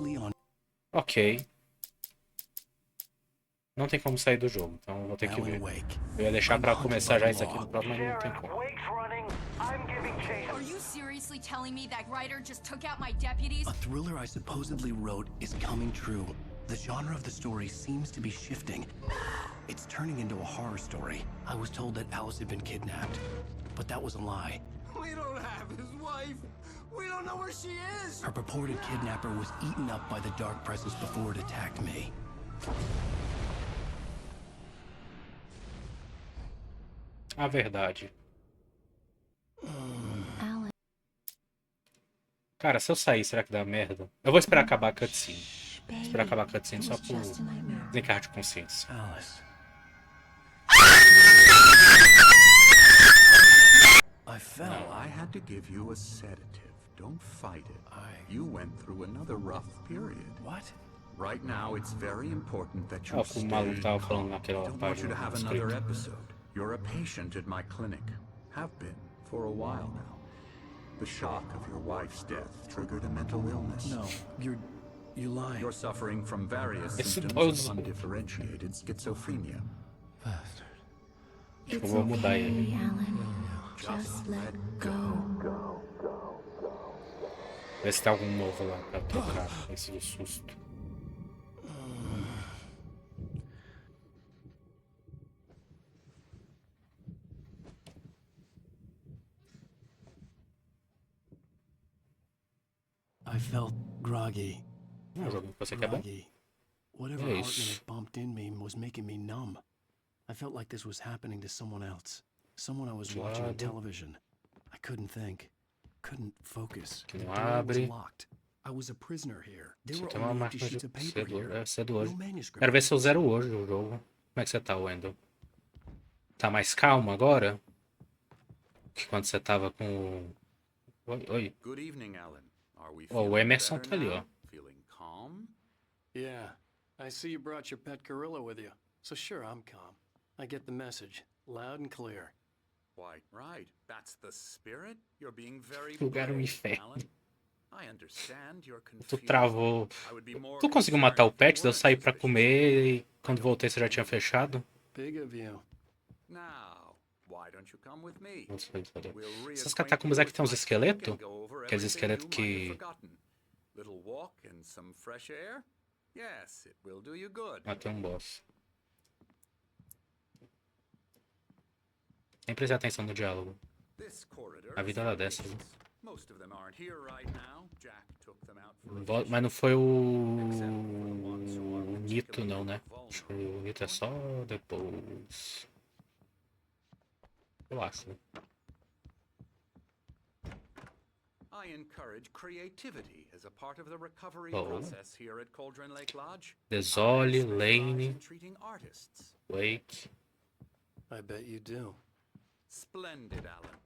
closely on. Ok. Não tem como sair do jogo, então vou ter que ver. Alan Wake. Eu ia deixar pra começar já isso aqui no próximo, mas não tem como. Are you seriously telling me that writer just took out my deputies? A thriller I supposedly wrote is coming true. The genre of the story seems to be shifting. It's turning into a horror story. I was told that Alice had been kidnapped, but that was a lie. We don't have his wife. We don't know where she is. Her purported kidnapper was eaten up by the dark presence before it attacked me. A verdade. Alan. Cara, se eu sair, será que dá merda? Eu vou esperar acabar a cutscene. Esperar acabar a cutscene só por desencargo de consciência. Alice. I fell. I had to give you a sedative. Don't fight it. You went through another rough period. What? Right now, it's very important that you Ó, como o maluco stay tava falando calm. I naquela don't want you to página have do another script. episode. You're a patient at my clinic. Have been for a while now. The shock of your wife's death triggered a mental illness. No, you're lying. You're suffering from various Esse symptoms dois. of undifferentiated schizophrenia. Bastard. Acho que eu vou mudar ele. Just let go. Ver se tem algum novo lá pra trocar esse susto. I felt groggy. Ah, o jogo que você quer bom? Groggy. Whatever É Hartman isso. had bumped in me was making me numb. I felt like this was happening to someone else. Someone I was watching on Lado. television. I couldn't think. Couldn't focus. Que The não door was abre. locked. I was a prisoner here. There Você were tem uma only empty máquina sheets de of paper cedo, here. cedo hoje. No manuscript. Quero ver se eu zero hoje o jogo. Como é que você tá, Wendel? Tá mais calmo agora? Que quando você tava com... Oi, oi. Good evening, Alan. Are we Ó, o feeling Emerson better tá ali, now? ó. Feeling calm? Yeah. I see you brought your pet gorilla with you. So sure, I'm calm. I get the message. Loud and clear. Why, right. That's the spirit. You're being very Lugar no brave, inferno. Alan. I understand you're Tu confused. travou. I would be more Tu conseguiu concerned matar o if you pet? Eu weren't saí pra suspicious. comer e quando voltei você já tinha fechado? Big of you. Now, why don't you come with me? Não sei, cadê? We'll Essas reacquaint catacumbas you aqui with tem uns my esqueletos? clinic and go over Aqueles everything esqueletos you might have que... forgotten. Little walk and some fresh air? Yes, it will do you good. Ah, tem um boss. Nem prestei atenção no diálogo. This corridor A is vida for era dessa, viu? patients. Most of them aren't here right now. Jack took them out for a Mas não foi o Nito não, né? Acho que o Nito é só depois. Eu acho, né? I encourage creativity as a part of the recovery Oh. process here at Cauldron Lake Lodge. Desole, I specialize Lane, in treating artists. Wake. I bet you do. Splendid, Alan.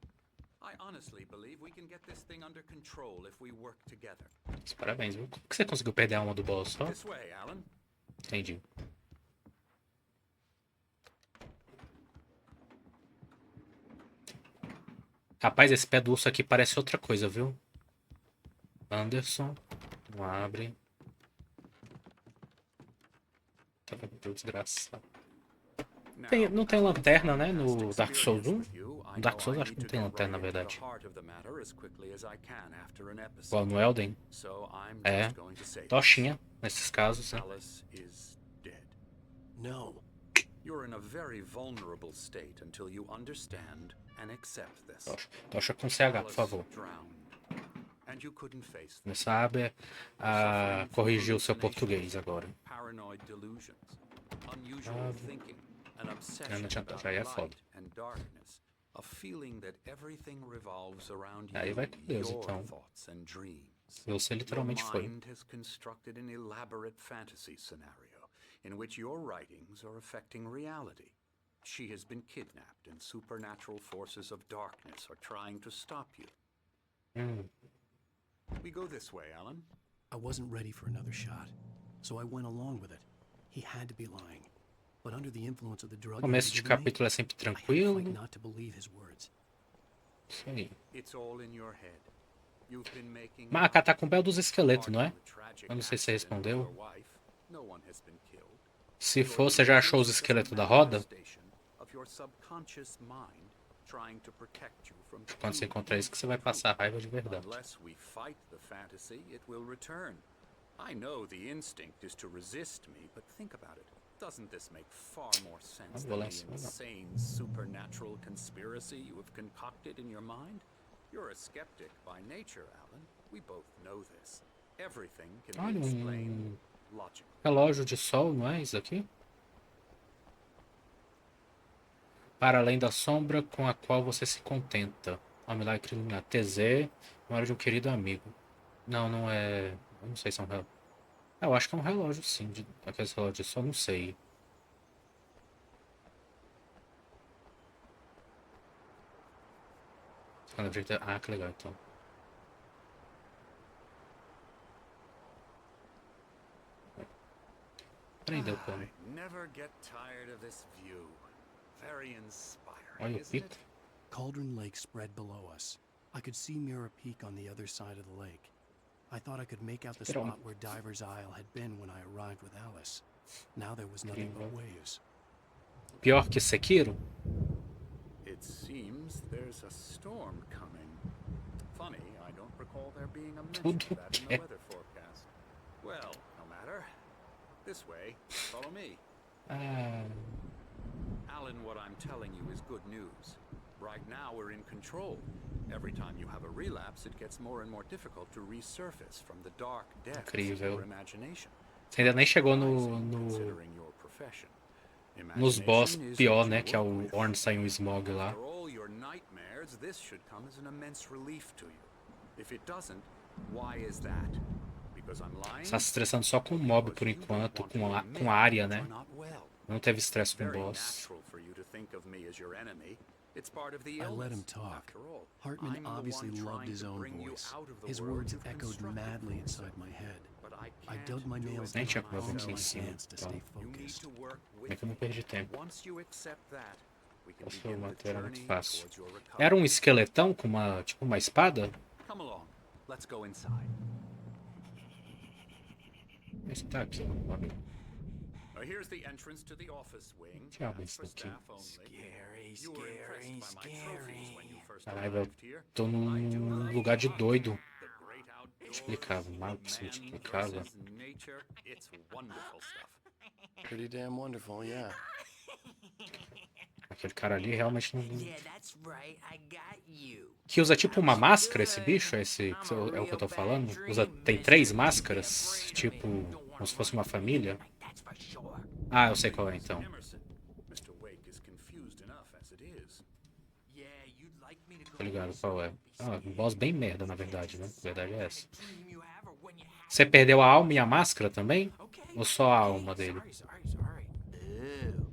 I honestly believe we can get this thing under control if we work together. Parabéns, viu? Como que você conseguiu perder a alma do boss só? This way, Alan. Entendi. Rapaz, esse pé do urso aqui parece outra coisa, viu? Anderson. Não abre. Tá desgraçado. Não tem lanterna, né? No Dark Souls 1? No Dark Souls acho que não tem lanterna, na verdade. Igual no Elden. É. Tochinha, nesses casos, né? Alice is dead. No. You're in a very vulnerable state until you understand and accept this. Tocha com CH, por favor. And you couldn't face them. Começar a corrigir o seu português agora. Paranoid delusions, unusual thinking, an obsession Não adianta, about já é light foda. and darkness, a feeling that everything revolves around Aí you, vai com Deus, your então. thoughts and dreams. Você literalmente Your foi. mind has constructed an elaborate fantasy scenario in which your writings are affecting reality. She has been kidnapped and supernatural forces of darkness are trying to stop you. We go this way, Alan. I wasn't ready for another shot, so I went along with it. He had to be lying. But under the influence of the drug Começo de capítulo é sempre tranquilo. not to believe his words. Isso aí. It's all in your head. You've been making Mas a catacumba é o dos esqueletos, não é? Apart from the tragic Eu não sei se você accident with respondeu. your wife, no one has been killed. Se Your for, você já achou os existence is a esqueletos da roda? manifestation of your subconscious mind trying to protect you from Quando você true encontrar isso, que você vai evil. passar raiva de verdade. Unless we fight the fantasy, it will return. I know the instinct is to resist me, but think about it. Doesn't this make far more sense Vou than lá em the cima, não. insane supernatural conspiracy you have concocted in your mind? You're a skeptic by nature, Alan. We both know this. Everything can be Olha, explained logically. relógio de sol, não é isso aqui? Para além da sombra com a qual você se contenta. Ao milagre iluminar. TZ, memória de um querido amigo. Não, não é. Eu não sei se é um relógio. Eu acho que é um relógio, sim. Aqueles relógios de sol, não sei. Ah, que legal, então. Prendeu o cano. I never get tired of this view. Very inspiring, Olha o isn't pico. it? Cauldron Lake spread below us. I could see Mirror Peak on the other side of the lake. I thought I could make out the Pero- spot where Diver's Isle had been when I arrived with Alice. Now there was nothing but waves. Pior que Sekiro? It seems there's a storm coming. Funny, I don't recall there being a mention of that in the weather forecast. Well, no matter. This way. Follow me. Ah, Alan, what I'm telling you is good news. Right now we're in control. Every time you have a relapse, it gets more and more difficult to resurface from the dark depths of Incrível. your imagination. você ainda nem chegou Surprising, considering your profession. nos boss Imagination is pior, what né? you Que é work o with. Ornstein e o Smog lá. After all your nightmares, this should come as an immense relief to you. If it doesn't, why is that? Because I'm lying? Você tá se estressando só com o mob por enquanto, com a área, né? Não teve estresse com o Very boss. natural for you to think of me as your enemy. It's part of the I let him illness. talk. After all, Hartman I'm the obviously one loved trying his to own bring you voice. out of the His world words you've echoed constructed madly for inside yourself. my head. But I I can't dug my do nails it Nem down tinha by como eu vir aqui em my myself. cima. hands to Então, stay You need focused. to work with é que eu não me. perdi tempo. Once you accept that, we can Esse foi begin o the material muito journey fácil. towards your Era recovery. um esqueletão com uma, tipo, uma espada? Come along. Let's go inside. Esse tá aqui, meu amigo. Here's the entrance to the office wing. Diabo, That's isso for daqui. staff only. You were impressed by my trophies when you first Caralho, eu arrived here. tô I do num love lugar de doido. the great outdoors, Explicava, mal que se man explicava. versus nature. It's wonderful stuff. Pretty damn wonderful, yeah. Aquele cara ali realmente não. Yeah, that's right. I got you. Que usa tipo uma máscara esse bicho? Esse é o que eu tô falando? Tem 3 máscaras? Tipo, como se fosse uma família? That's for sure. Ah, eu sei qual é então. Emerson, Mr. Wake is confused enough as it is. Yeah, you'd like me to go. Tô ligado qual é. Ah, um boss bem merda, na verdade, né? A verdade é essa. Dream you have or when you have. Você perdeu a alma e a máscara também? Okay. Ou só a alma dele? Sorry. Ew.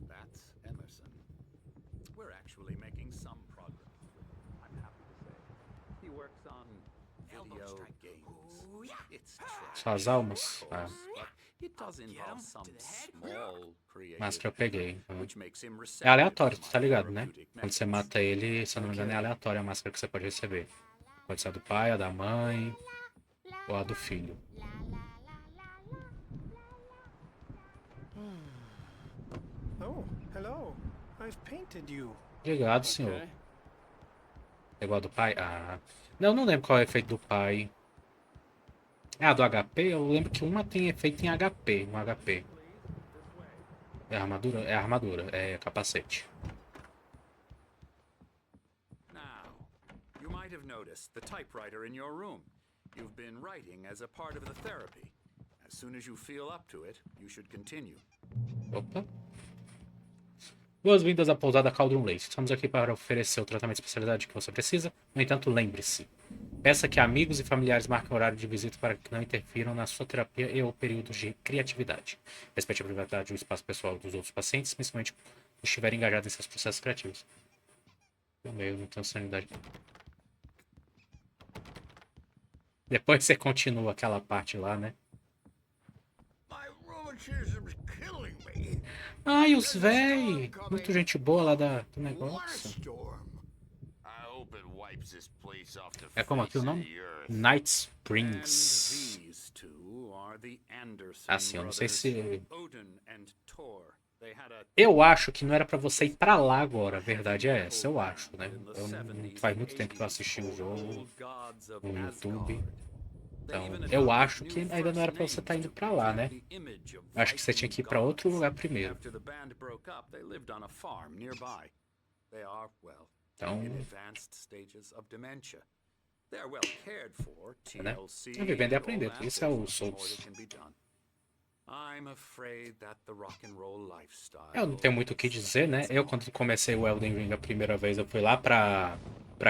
That's Emerson. We're actually making some progress. I'm happy to say. He works on Elbow video strike. games. Ooh, yeah. It's trash, Só as almas? of Ah, course, but it does involve some small creative máscara eu peguei. effort, which makes him É receptive aleatório, to my tá ligado, né? therapeutic Quando você methods. mata ele, se eu não me engano, é aleatória a máscara que você pode receber. Pode ser a do pai, a da mãe ou a do filho. Oh, hello. I've painted you. Obrigado, senhor. É igual a do pai? Ah. Não, não lembro qual é o efeito do pai. Ah, do HP? Eu lembro que uma tem efeito em HP. Um HP. É armadura? É armadura. É capacete. Now, you might have noticed the typewriter in your room. You've been writing as a part of the therapy. As soon as you feel up to it, you should continue. Opa. Boas-vindas à pousada Cauldron Lake. Estamos aqui para oferecer o tratamento de especialidade que você precisa. No entanto, lembre-se. Peça que amigos e familiares marquem horário de visita para que não interfiram na sua terapia e ou períodos de criatividade. Respeite a privacidade e o espaço pessoal dos outros pacientes, principalmente quando estiverem engajados em seus processos criativos. Eu meio não tenho sanidade. Depois você continua aquela parte lá, né? My rheumatism's killing me. Ai, os véi! Muito gente boa lá do What a negócio. storm. I hope it wipes É como aqui o nome? Night And Springs. these two are the Anderson Assim, eu não sei brothers, se... Odin and Thor. They had a Eu acho que não era pra você ir pra lá agora, a verdade é essa, eu acho, né? Eu não faz muito tempo que eu assisti o jogo no YouTube. Então, eu acho que ainda não era pra você estar indo pra lá, né? Acho que você tinha que ir pra outro lugar primeiro. After the band broke up, they lived on a farm nearby. They are, well, Então, in advanced stages of dementia. They are well cared for. né? TLC. É vivendo e and all aprendendo. that, Isso é o there's more Souls. that can be done. I'm afraid that the rock and roll lifestyle. Eu não tenho muito o que dizer, né? Eu, quando comecei o Elden Ring a primeira vez, eu fui lá pra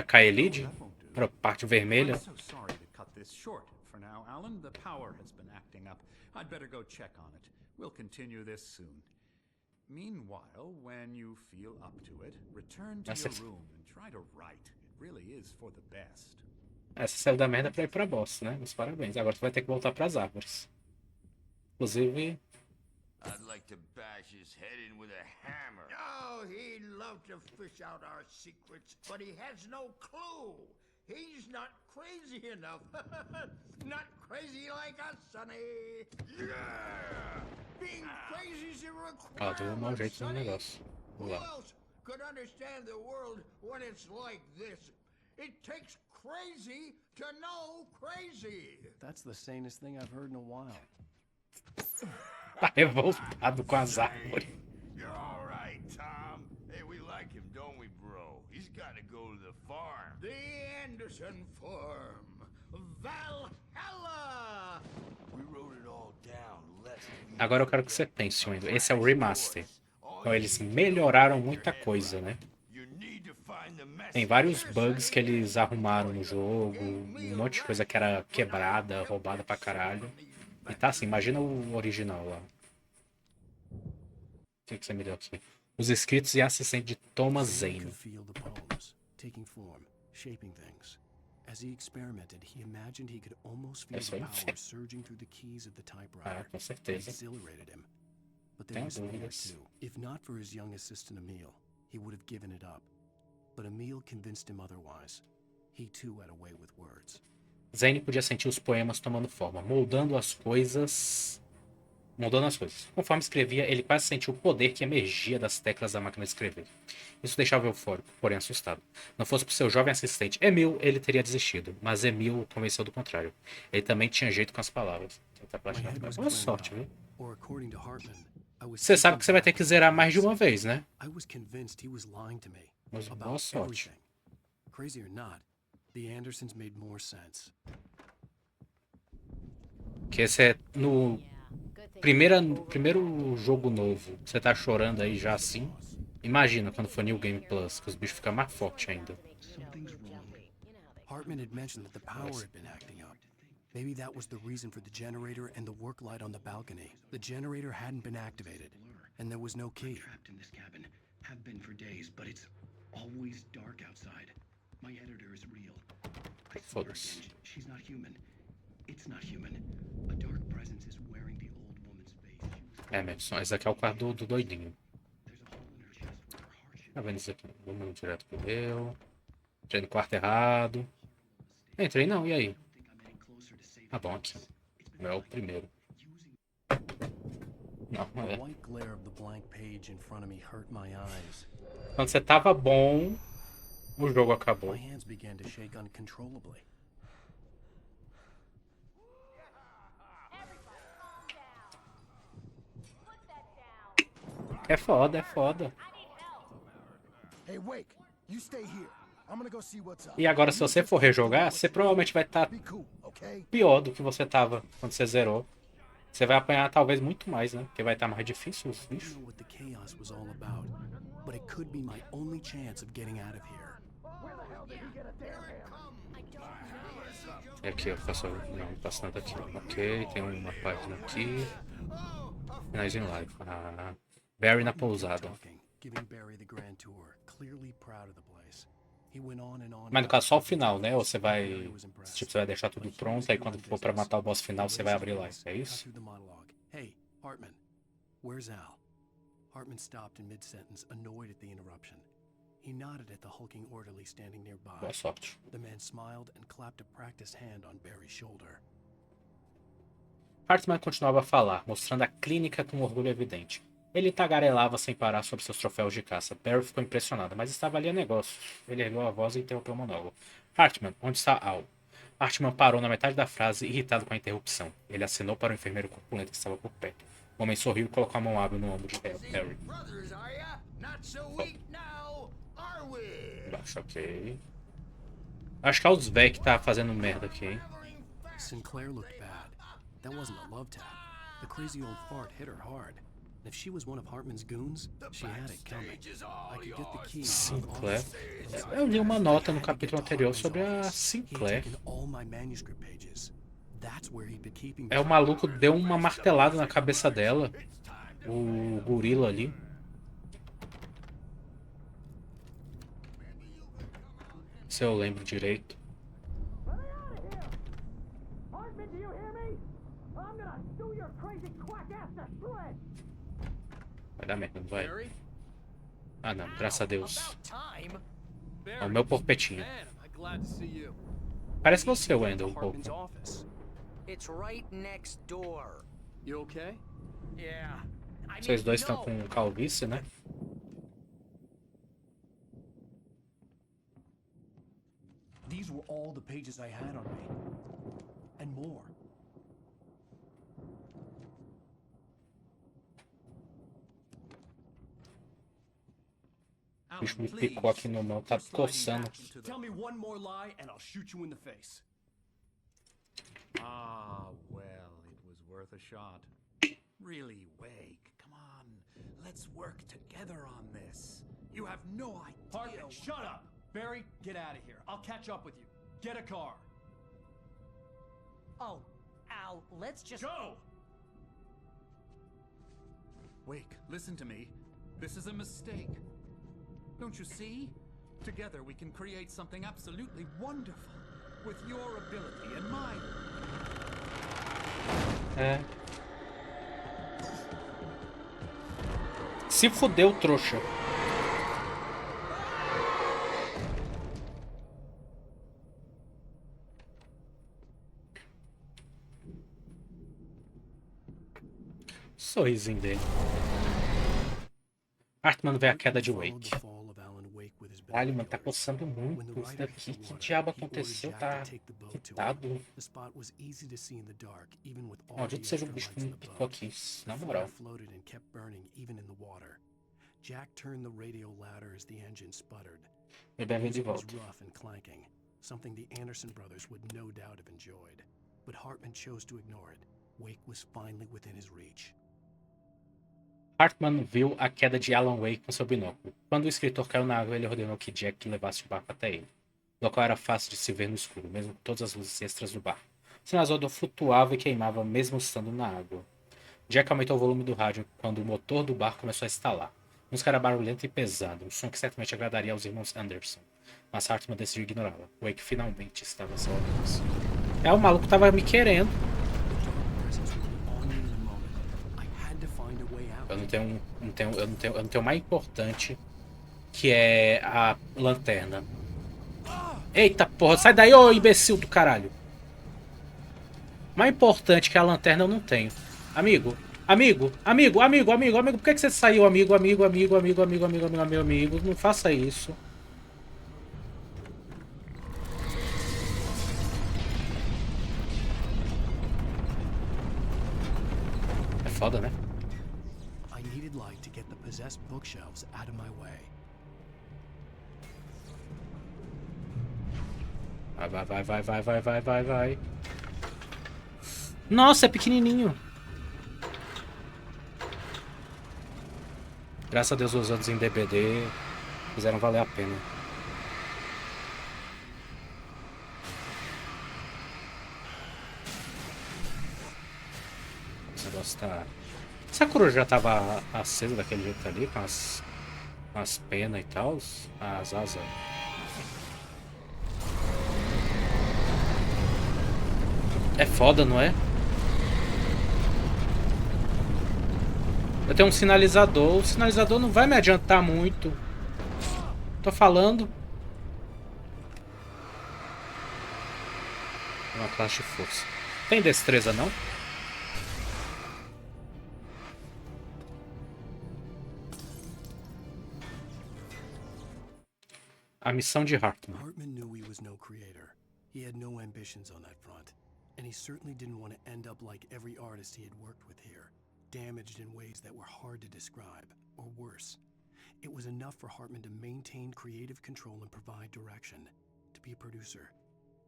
Kaelid, pra parte vermelha. I'm so sorry to cut this short for now, Alan. The power has been acting up. I'd better go check on it. We'll continue this soon. Meanwhile, when you feel up to it, return to Nossa, your room and try to write. It really is for the best. essa saiu da merda pra ir pra boss, né? Mas parabéns. Agora tu vai ter que voltar pras árvores. Inclusive, I'd like to bash his head in with a hammer. Oh, he'd love to fish out our secrets, but he has no clue. He's not crazy enough. Not crazy like us, Sonny. Yeah! Being crazy's a ó, deu um mau requirement, jeito no Sonny. negócio. Who Vamos lá. else could understand the world when it's like this? It takes crazy to know crazy. That's the sanest thing I've heard in a while. Tá revoltado com as árvores. You're all right, Tom. Hey, we like him, don't we, bro? He's got to go to the farm. The Anderson Farm. Valhalla! We wrote it all down. Agora eu quero que você pense, Wendel. Esse é o remaster. Então eles melhoraram muita coisa, né? Tem vários bugs que eles arrumaram no jogo, um monte de coisa que era quebrada, roubada pra caralho. E tá assim, imagina o original lá. O que você me deu aqui? Os escritos e assistente de Thomas Zane. Could feel the poems taking form, shaping things. As he experimented, he imagined he could almost feel Isso the aí. power surging through the keys of the Ah, typewriter. com It certeza. exhilarated him. But there Tenho was fear dúvidas. too. If not for his young assistant Emil, he would have given it up. But Emil convinced him otherwise. He too had a way with words. Zane podia sentir os poemas tomando forma, moldando as coisas. Conforme escrevia, ele quase sentiu o poder que emergia das teclas da máquina de escrever. Isso deixava eufórico, porém assustado. Não fosse por seu jovem assistente Emil, ele teria desistido. Mas Emil o convenceu do contrário. Ele também tinha jeito com as palavras. My head was Boa clearing sorte, up. viu? Or according to Hartman, I was Você sabe seeking que você vai ter back que zerar mais de his uma vez, né? I was convinced he was lying to me Mas boa about sorte. everything. Crazy or not, the Andersons made more sense. Que esse é no primeiro jogo novo. Você tá chorando aí já assim. Imagina quando for New Game Plus, que os bichos ficam mais fortes ainda. Hartman had mentioned that the power had been acting up. Maybe that was the reason for the generator and the work light on the balcony. The generator hadn't been activated, and there was no key. Trapped in this cabin. Have been for days, but it's always dark outside. My editor is real. I saw her Foda-se. again. She's not human. It's not human. A dark presence is wearing the old woman's face. She was É, Madison, esse aqui é o quarto do doidinho. There's a hole in her chest where her heart should Tá vendo isso aqui? Vamos direto pro meu. Entrei no quarto errado. Entrei não, e aí? think I'm any closer to saving Ah, bom, aqui. Não é o primeiro. Não, não The é. white glare of the blank page in front of me hurt my eyes. Quando você tava bom, o jogo acabou. My hands began to shake uncontrollably. É foda, é foda. Hey, Wake, you stay here. I'm gonna go see what's up. E agora, se você for rejogar, você provavelmente vai estar Be cool, okay? pior do que você tava quando você zerou. Você vai apanhar talvez muito mais, né? Porque vai estar mais difícil os I didn't bichos. know what the chaos was all about, but it could be my only chance of getting out of here. E aqui, eu faço. Não, não faço nada aqui. Ok, tem uma página aqui. Finalzinho live. Ah, Barry na pousada. Talking, giving Barry the grand tour, clearly proud of the place. He went on and on. Mas no caso, só o final, né? Ou você vai. Tipo, você vai deixar tudo pronto, aí quando for pra matar o boss final, você vai abrir lá. É Cut isso? through the monologue. Hey, Hartman, where's Al? Hartman stopped in mid-sentence, annoyed at the interruption. He nodded at the hulking orderly standing nearby. Boa sorte. The man smiled and clapped a practiced hand on Barry's shoulder. Hartman continuava a falar, mostrando a clínica com orgulho evidente. Ele tagarelava sem parar sobre seus troféus de caça. Barry ficou impressionado, mas estava ali a negócio. Ele ergueu a voz e interrompeu o monólogo. Hartman, onde está Al? Hartman parou na metade da frase, irritado com a interrupção. Ele acenou para o enfermeiro corpulento que estava por perto. O homem sorriu e colocou a mão hábil no ombro de Barry. Baixo, ok. Acho que é os véi que tá fazendo merda aqui, hein? Sinclair looked bad. That wasn't a love tap. The crazy old fart hit her hard. And if she was one of Hartman's goons, she had it coming. I could get the key. Sinclair. Eu li uma nota no capítulo anterior sobre a Sinclair. É, o maluco deu uma martelada na cabeça dela. O gorila ali. Se eu lembro direito. Vai dar merda, não vai? Ah não, graças a Deus. É o meu porpetinho. Parece você, Wendell, um pouco. Vocês dois estão com calvície, né? These were all the pages I had on me. And more. O bicho me picou aqui no mão, tá coçando. Tell me one more lie and I'll shoot you in the face. Ah, well, it was worth a shot. Really, Wake, come on. Let's work together on this. You have no idea. Hartman, shut up! Barry, get out of here. I'll catch up with you. Get a car. Oh, Al, let's just... Go! Wake, listen to me. This is a mistake. Don't you see? Together we can create something absolutely wonderful. With your ability and mine. É. Se fudeu, trouxa. Sorrisinho dele. Hartman vê a queda de Wake. Caralho, mano, tá coçando muito isso daqui. Que diabo aconteceu? Tá quitado. Maldito seja o bicho que me picou aqui, na moral. E bem de volta. Something the Anderson brothers would no doubt have enjoyed. But Hartman chose to ignore it. Wake was finally within his reach. Hartman viu a queda de Alan Wake com seu binóculo. Quando o escritor caiu na água, ele ordenou que Jack levasse o barco até ele. O local era fácil de se ver no escuro, mesmo com todas as luzes extras do barco. O sinalizador flutuava e queimava mesmo estando na água. Jack aumentou o volume do rádio quando o motor do barco começou a estalar. A música era barulhenta e pesada, um som que certamente agradaria aos irmãos Anderson. Mas Hartman decidiu ignorá-la. Wake finalmente estava sozinho. É, o maluco tava me querendo. Eu não tenho o mais importante, que é a lanterna. Eita porra, sai daí, ô imbecil do caralho. Mais importante que a lanterna eu não tenho. Amigo, por que você saiu, amigo? Não faça isso. É foda, né? Possessed bookshelves out of my way. Vai. Nossa, é pequenininho. Graças a Deus os outros em DBD fizeram valer a pena. Esse negócio tá... Essa cruz já tava acesa daquele jeito ali, com as penas e tal, as asas. É foda, não é? Eu tenho um sinalizador, o sinalizador não vai me adiantar muito. Tô falando. Uma classe de força. Tem destreza, não? A missão de Hartman. Hartman knew he was no creator. He had no ambitions on that front. And he certainly didn't want to end up like every artist he had worked with here, damaged in ways that were hard to describe, or worse. It was enough for Hartman to maintain creative control and provide direction, to be a producer.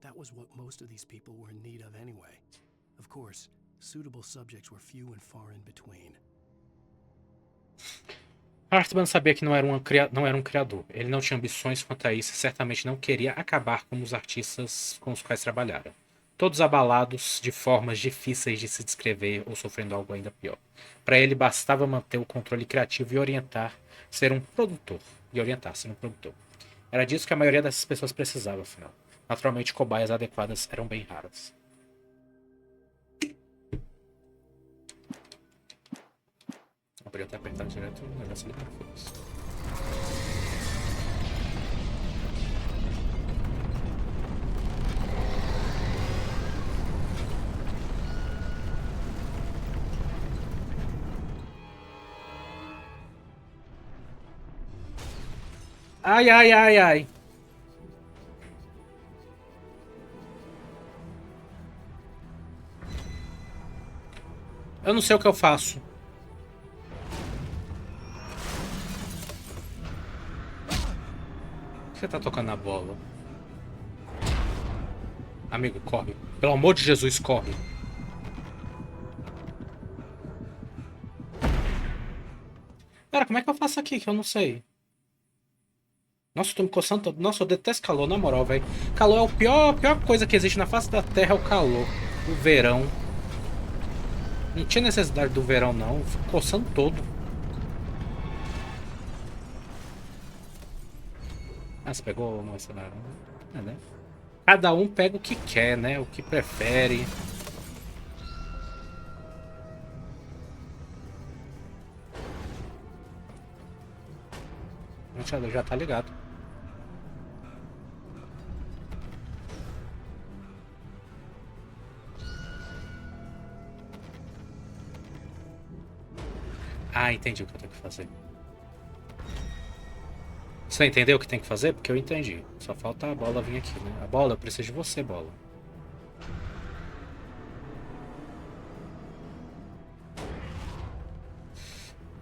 That was what most of these people were in need of anyway. Of course, suitable subjects were few and far in between. Hartman sabia que não era um criador. Ele não tinha ambições quanto a isso e certamente não queria acabar com os artistas com os quais trabalhara. Todos abalados de formas difíceis de se descrever ou sofrendo algo ainda pior. Para ele bastava manter o controle criativo e orientar ser um produtor. Era disso que a maioria dessas pessoas precisava, afinal. Naturalmente, cobaias adequadas eram bem raras. Abriu até apertar direto o negócio ali. Ai, ai, ai, ai. Eu não sei o que eu faço. Por que você tá tocando na bola? Amigo, corre. Pelo amor de Jesus, corre. Cara, como é que eu faço aqui que eu não sei? Nossa, eu tô me coçando todo. Nossa, eu detesto calor, na moral, velho. Calor é a pior coisa que existe na face da Terra, é o calor. O verão. Não tinha necessidade do verão, não. Eu fico coçando todo. Ah, você pegou o mercenário? É, né? Cada um pega o que quer, né? O que prefere. O ventilador já tá ligado. Ah, entendi o que eu tenho que fazer. Você entendeu o que tem que fazer? Porque eu entendi. Só falta a bola vir aqui, né? A bola, eu preciso de você, bola.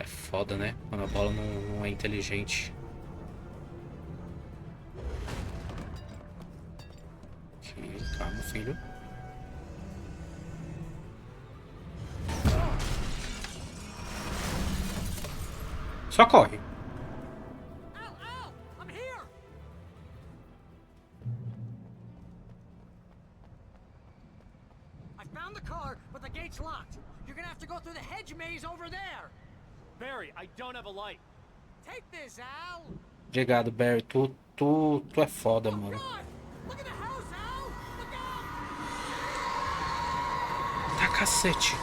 É foda, né? Quando a bola não é inteligente. Aqui, calma, filho. Só corre. Locked. You're gonna have to go through the hedge maze over there. Barry, I don't have a light. Take this, Al. Obrigado, Barry. Tu é foda, mano. Look at the house, Al. Look out. Tá cacete.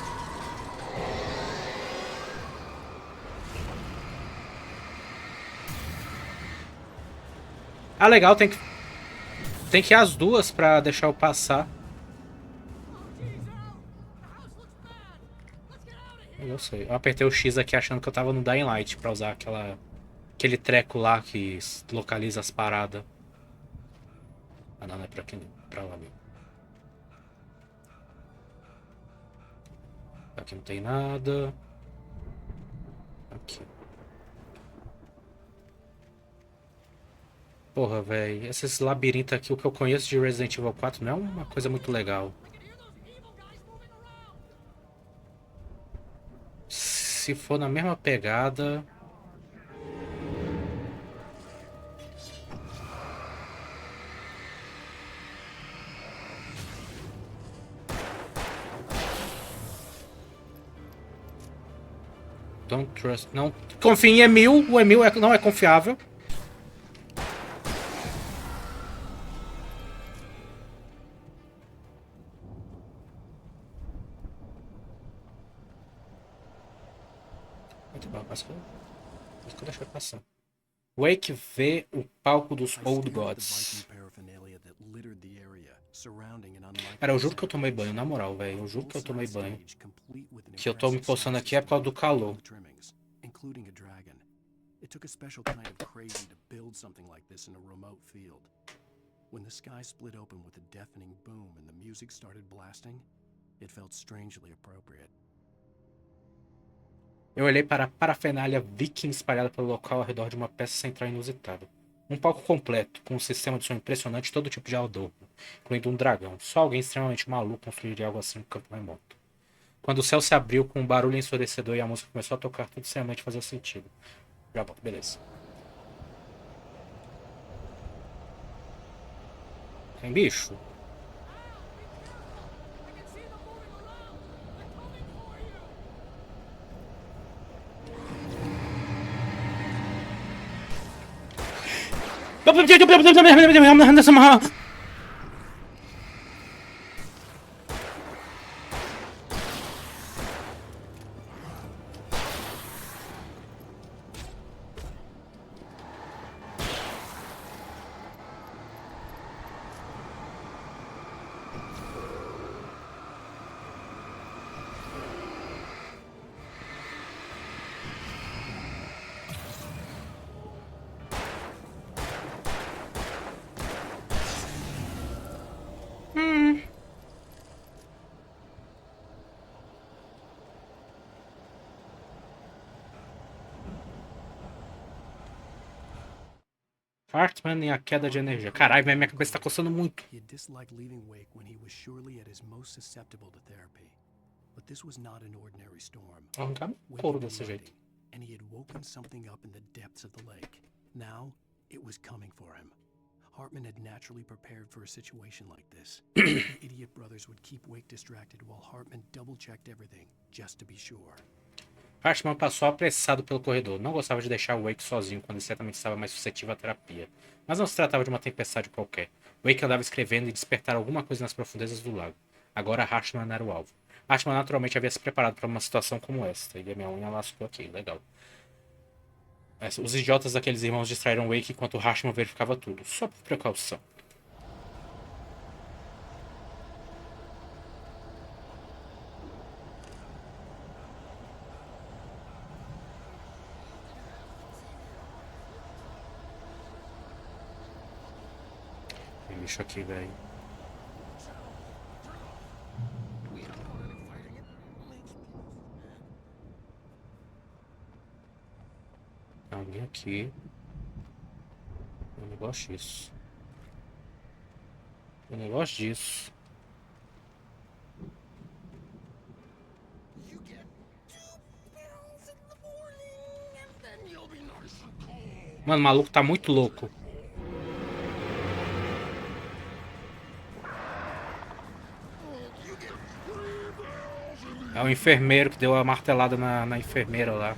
Ah, legal, tem que ir as duas pra deixar eu passar. Eu sei. Eu apertei o X aqui achando que eu tava no Dying Light pra usar aquele treco lá que localiza as paradas. Ah, não é pra aqui não. Pra lá mesmo. Aqui não tem nada. Aqui. Porra, velho. Esses labirintos aqui, o que eu conheço de Resident Evil 4 não é uma coisa muito legal. Se for na mesma pegada... Don't trust... Não. Confia em Emil. O Emil não é confiável. Muito bom. Acho que eu deixei passar. Wake vê o palco dos I Old stared at the Gods. Viking paraphernalia that littered the area, surrounding an unlikely Cara, eu juro que eu set. tomei banho, na moral, velho. Eu A juro que eu tomei full-size banho. stage complete with an Que eu tô me impressive postando sound aqui é por causa do system and calor. gold trimmings, including a dragon. It took a special kind of crazy to build something like this in a remote field. When the sky split open with a deafening boom and the music started blasting, it felt strangely appropriate. Eu olhei para a parafernália viking espalhada pelo local ao redor de uma peça central inusitada. Um palco completo, com um sistema de som impressionante e todo tipo de adorno, incluindo um dragão. Só alguém extremamente maluco construiria algo assim no campo remoto. Quando o céu se abriu com um barulho ensurdecedor e a música começou a tocar, tudo extremamente fazia sentido. Já volto, beleza. Tem bicho? Hartman e a queda de energia. Caralho, minha cabeça tá coçando muito. He had disliked leaving Wake when he was surely at his most susceptible to therapy. But this was not an ordinary storm. Arrancar um Wake couro had been desse jeito. writing, and he had woken something up in the depths of the lake. Now, it was coming for him. Hartman had naturally prepared for a situation like this. The idiot brothers would keep Wake distracted while Hartman double-checked everything, just to be sure. Hartman passou apressado pelo corredor. Não gostava de deixar Wake sozinho quando ele certamente estava mais suscetível à terapia. Mas não se tratava de uma tempestade qualquer. Wake andava escrevendo e despertar alguma coisa nas profundezas do lago. Agora Hartman era o alvo. Hartman naturalmente havia se preparado para uma situação como esta. E a minha unha lascou aqui, legal. Os idiotas daqueles irmãos distraíram Wake enquanto Hartman verificava tudo, só por precaução. Tem bicho aqui, velho. Alguém aqui. Eu não gosto disso. Eu não gosto disso. Mano, o maluco tá muito louco. É o enfermeiro que deu a martelada na enfermeira lá.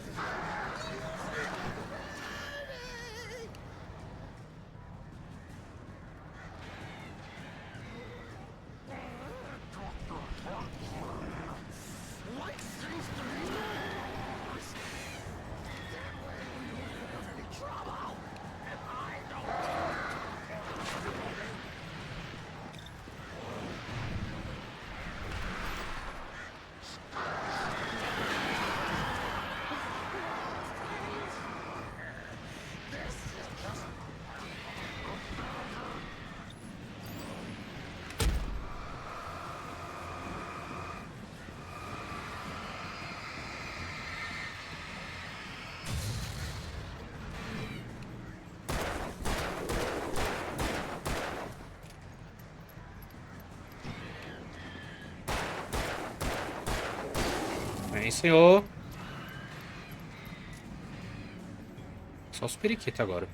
Vem, senhor. Só os periquitos agora.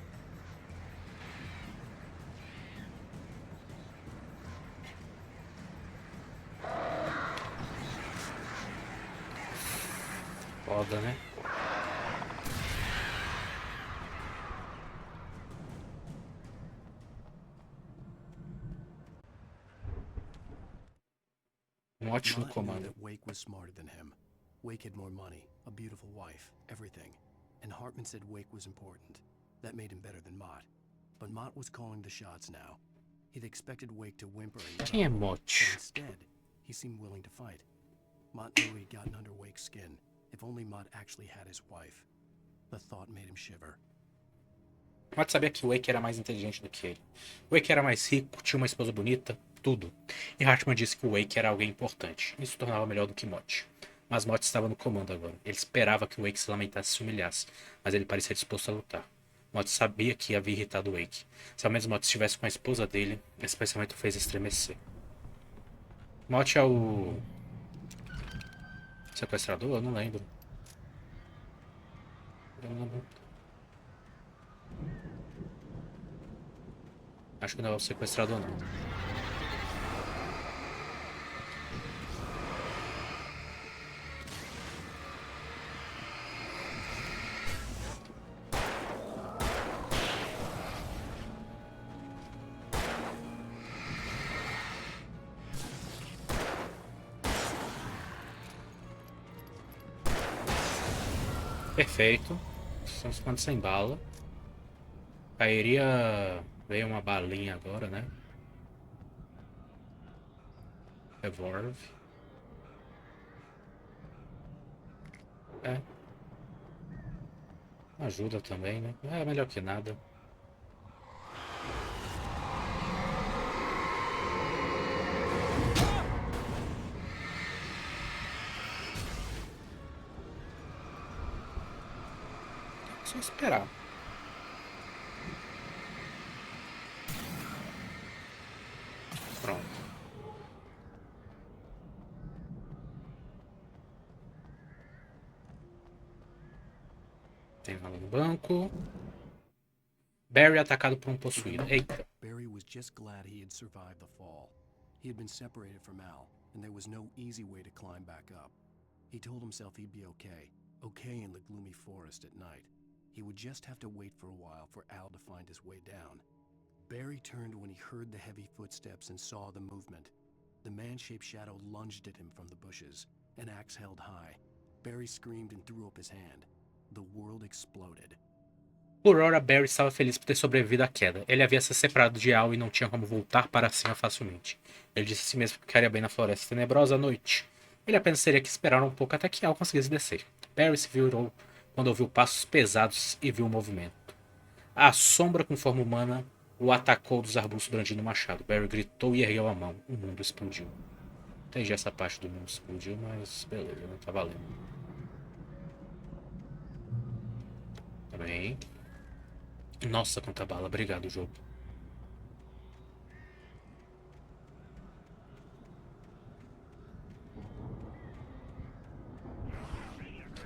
Foda, né? Um ótimo Mott knew comando. that Wake was smarter than him. Wake had more money, a beautiful wife, everything. And Hartman said Wake was important. That made him better than Mott. But Mott was calling the shots now. He'd expected Wake to whimper and Quem é cry, Mott? but instead, he seemed willing to fight. Mott knew he'd gotten under Wake's skin. If only Mott actually had his wife. The thought made him shiver. Mott sabia que Wake era mais inteligente do que ele. Wake era mais rico, tinha uma esposa bonita, tudo. E Hartman disse que o Wake era alguém importante. Isso tornava melhor do que Mott. Mas Mott estava no comando agora. Ele esperava que o Wake se lamentasse e se humilhasse, mas ele parecia disposto a lutar. Mott sabia que havia irritado o Wake. Se ao menos Mott estivesse com a esposa dele, esse pensamento o fez estremecer. Mott é o sequestrador? Eu não lembro. Acho que não é o sequestrador, não. Perfeito. Estamos ficando sem bala. Cairia... Veio uma balinha agora, né? Revolve. É. Ajuda também, né? É melhor que nada. Só esperar. Pronto. Tem nada no banco. Barry atacado por um possuído. Eita. Barry was just glad he had survived the fall. He had been separated from Al, and there was no easy way to climb back up. He told himself he'd be okay. Okay in the gloomy forest at night. He would just have to wait for a while for Al to find his way down. Barry turned when he heard the heavy footsteps and saw the movement. The man-shaped shadow lunged at him from the bushes, an axe held high. Barry screamed and threw up his hand. The world exploded. Por hora, Barry estava feliz por ter sobrevivido à queda. Ele havia se separado de Al e não tinha como voltar para cima facilmente. Ele disse a si mesmo que ficaria bem na floresta tenebrosa à noite. Ele apenas teria que esperar um pouco até que Al conseguisse descer. Barry se virou quando ouviu passos pesados e viu o movimento. A sombra com forma humana o atacou dos arbustos brandindo o machado. Barry gritou e ergueu a mão. O mundo explodiu. Entendi essa parte do mundo explodiu, mas beleza, não tá valendo. Tá bem. Nossa, quanta bala. Obrigado, jogo.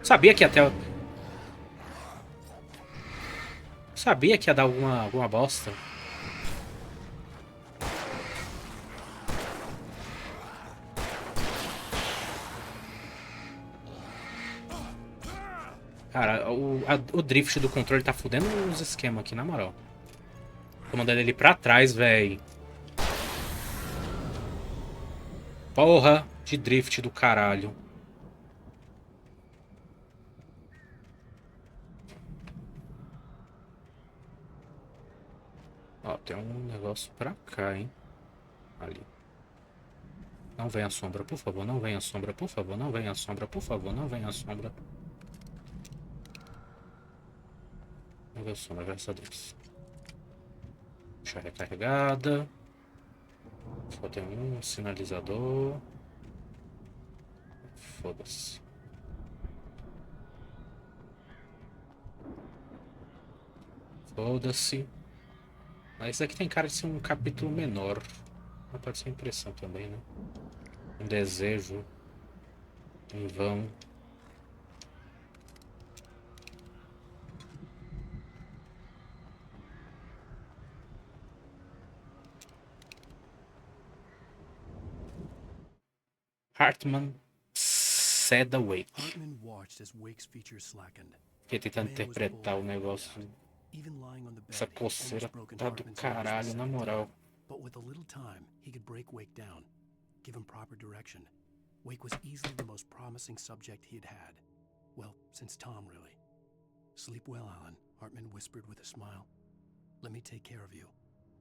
Sabia que até... Sabia que ia dar alguma bosta. Cara, o drift do controle tá fudendo os esquemas aqui, na moral. Tô mandando ele pra trás, velho. Porra de drift do caralho. Ó, tem um negócio pra cá, hein. Ali. Não venha a sombra, por favor, não venha a sombra, por favor, não venha a sombra, por favor, não venha a sombra. Não veio a sombra, graças a Deus. Deixa recarregada. Só tem um sinalizador. Foda-se. Foda-se. Mas isso aqui tem cara de ser um capítulo menor. Mas pode ser impressão também, né? Um desejo em vão. Hartman said awake. Hartman watched as Wake's features slackened. Fiquei tentando interpretar o negócio. Essa coceira tá do caralho, na moral. But with a little time, he could break Wake down, give him proper direction. Wake was easily the most promising subject he'd had. Well, since Tom, really. Sleep well, Alan, Hartman whispered with a smile. Let me take care of you.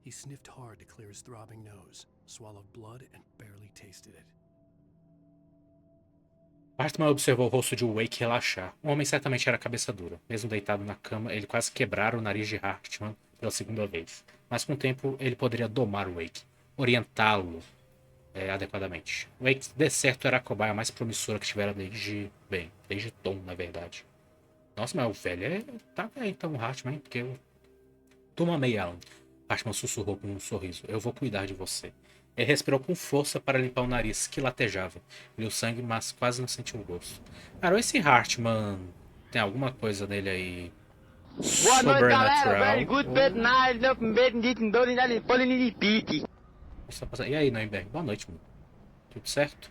He sniffed hard to clear his throbbing nose, swallowed blood and barely tasted it. Hartman observou o rosto de Wake relaxar. O homem certamente era cabeça dura. Mesmo deitado na cama, ele quase quebrara o nariz de Hartman pela segunda vez. Mas com o tempo, ele poderia domar o Wake, orientá-lo adequadamente. Wake, de certo, era a cobaia mais promissora que tivera desde Tom, na verdade. Nossa, mas o velho tá velho, então, o Hartman, porque eu... Toma meia, Alan. Hartman sussurrou com um sorriso. Eu vou cuidar de você. Ele respirou com força para limpar o nariz, que latejava. Viu sangue, mas quase não sentiu o gosto. Cara, esse Hartman tem alguma coisa nele aí sobrenatural. E aí, Noemberg? Boa noite, mano. Tudo certo?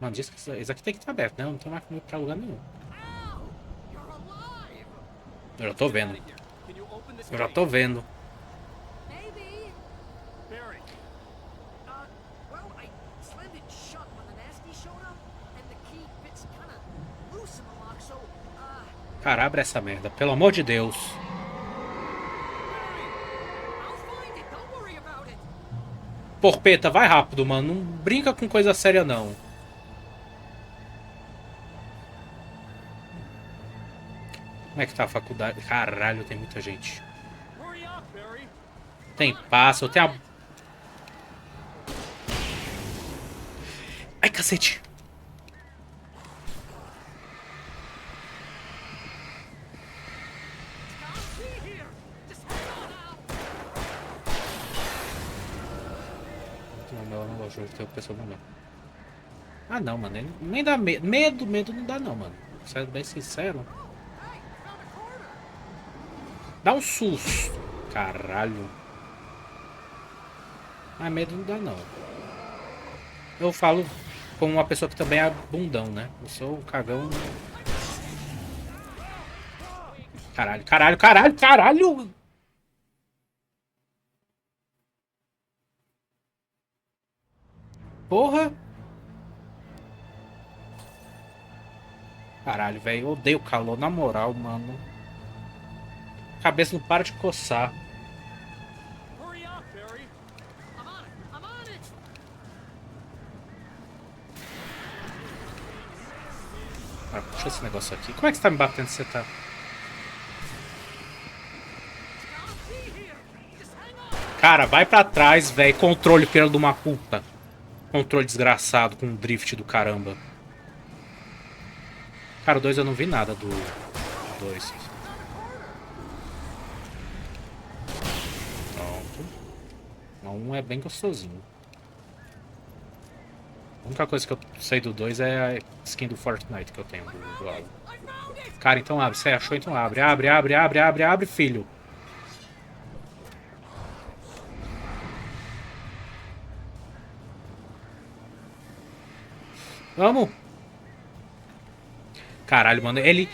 Mano, diz que isso aqui tem que estar aberto, né? Eu não tenho mais comigo pra lugar nenhum. Eu já tô vendo. Eu já tô vendo. Cara, abre essa merda, pelo amor de Deus. Porpeta, vai rápido, mano. Não brinca com coisa séria, não. Como é que tá a faculdade? Caralho, tem muita gente. Tem pássaro, tem a... Ai, cacete. Eu não gosto de ter o pessoal no meu. Ah, não, mano. Ele nem dá medo. Medo não dá, não, mano. Sendo bem sincero. Dá um susto. Caralho. Mas medo não dá, não. Eu falo como uma pessoa que também é bundão, né? Eu sou o cagão. Caralho, caralho, caralho, caralho! Porra! Caralho, velho. Eu odeio calor, na moral, mano. A cabeça não para de coçar. Ah, puxa esse negócio aqui. Como é que você tá me batendo se você tá... Cara, vai pra trás, velho. Controle, filho de uma puta. Controle desgraçado com um drift do caramba. Cara, o 2 eu não vi nada do 2. Pronto. O 1 é bem gostosinho. A única coisa que eu sei do 2 é a skin do Fortnite que eu tenho do Alan. Cara, então abre. Você achou? Então abre. Abre, filho. Vamos. Caralho, mano. Ele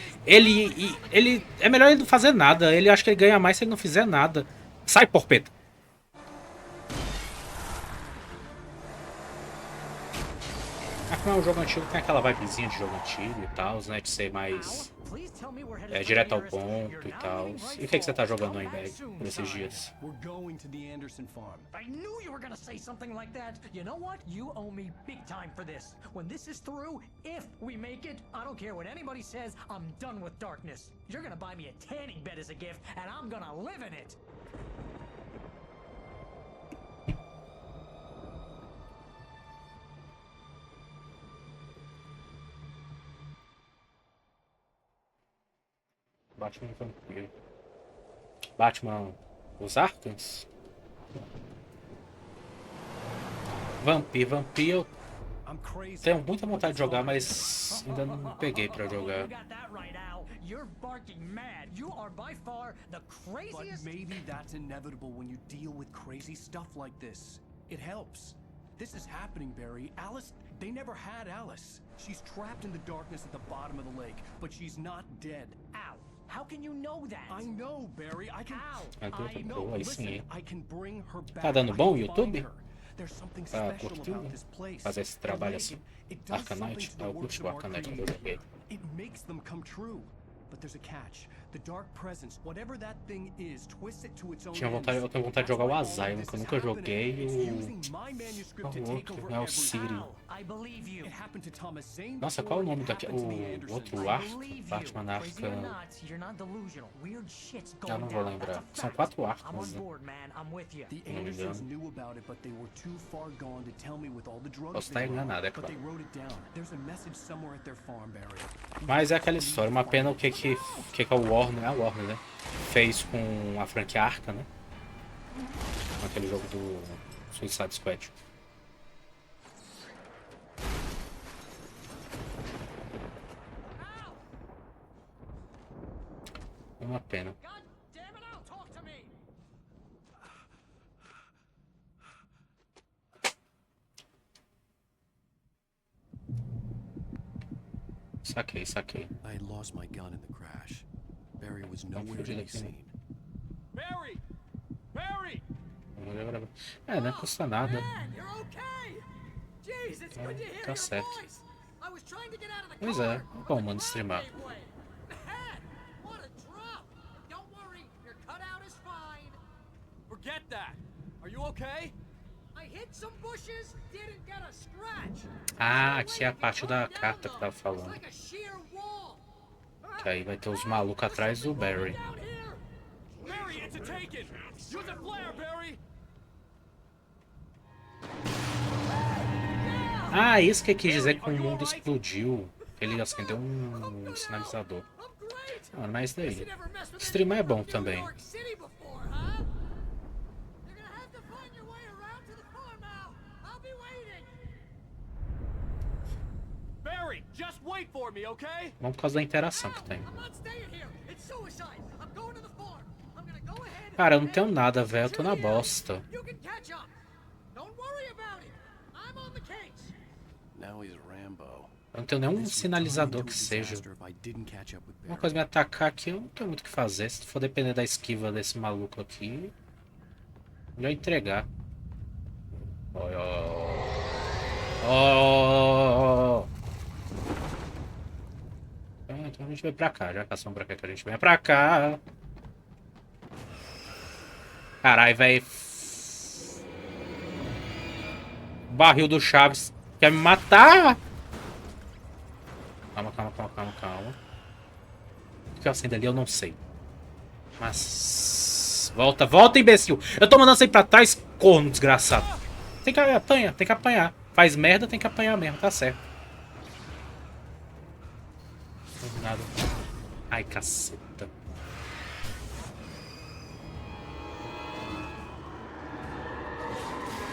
é melhor ele não fazer nada. Ele acha que ele ganha mais se ele não fizer nada. Sai, porpeta. Afinal, o jogo antigo tem aquela vibezinha de jogo antigo e tal, né? De ser mais direto ao ponto e tal. E o que você tá jogando aí, Meg, nesses dias? I knew you were gonna say something like that. You know what? You owe me big time for this. When this is through, if we make it, I don't care what anybody says, I'm done with darkness. You're gonna buy me a tanning bed as a gift, and I'm gonna live in it. Batman Vampiro. Batman os Arkans? Vampiro. Tenho muita vontade de jogar, mas ainda não peguei pra jogar. You're barking mad. You are by far the craziest. But maybe that's inevitable when you deal with crazy stuff like this. It helps. This is happening, Barry. Alice, they never had Alice. She's trapped in the darkness at the bottom of the lake, but she's not dead. Ow. How can you know that? I know, Barry. I can. Ah, então tá bom, aí sim. I can bring her back. Tá dando bom o YouTube? Tá curtindo fazer esse trabalho assim? Arcanite? Ah, eu curti o Arcanite quando eu joguei. It makes them come true. But there's a catch. The dark presence, whatever that thing is, twists it to its own Eu tenho vontade de jogar o Asylum, que eu nunca joguei. O outro é o City. Nossa, qual é o nome daquele? O outro arco? Batman Arca. Eu não vou lembrar. São 4 arcos, né? The Andersons knew about it, but they were too far gone to tell me with all the drugs. Posso estar enganado, é But claro. they wrote it down. There's a message somewhere at their farm, Barry. Mas é aquela história, uma pena o que a Warner, né? Fez com a franquia Arca, né? Com aquele jogo do Suicide Squad. Uma pena. Saquei. I had lost my gun in the crash. Barry was nowhere to be seen. Barry! Barry! É, não custa nada. Tá certo. Pois é bom, mano, streamar. Forget that. Are you okay? Ah, aqui é a parte da carta que tava falando. Que aí vai ter os malucos atrás do Barry. Barry, it's a taken. Use a flare, Barry. Ah, isso que eu quis dizer que o mundo explodiu. Ele acendeu um sinalizador. Ah, mas daí. Streamar é bom também. Barry, just wait for me, okay? Bom por causa da interação que tem. Cara, eu não tenho nada, velho. Eu tô na bosta. Eu não tenho nenhum sinalizador que seja. Uma coisa me atacar aqui, eu não tenho muito o que fazer. Se for depender da esquiva desse maluco aqui, melhor entregar. Então a gente vem pra cá, já caçamos pra cá que a gente vem pra cá. Caralho, velho. Barril do Chaves quer me matar. Calma. O que eu acendo ali eu não sei. Mas... Volta, imbecil. Eu tô mandando você ir pra trás, corno desgraçado. Tem que apanhar. Faz merda, tem que apanhar mesmo, tá certo. Nada. Ai, caceta.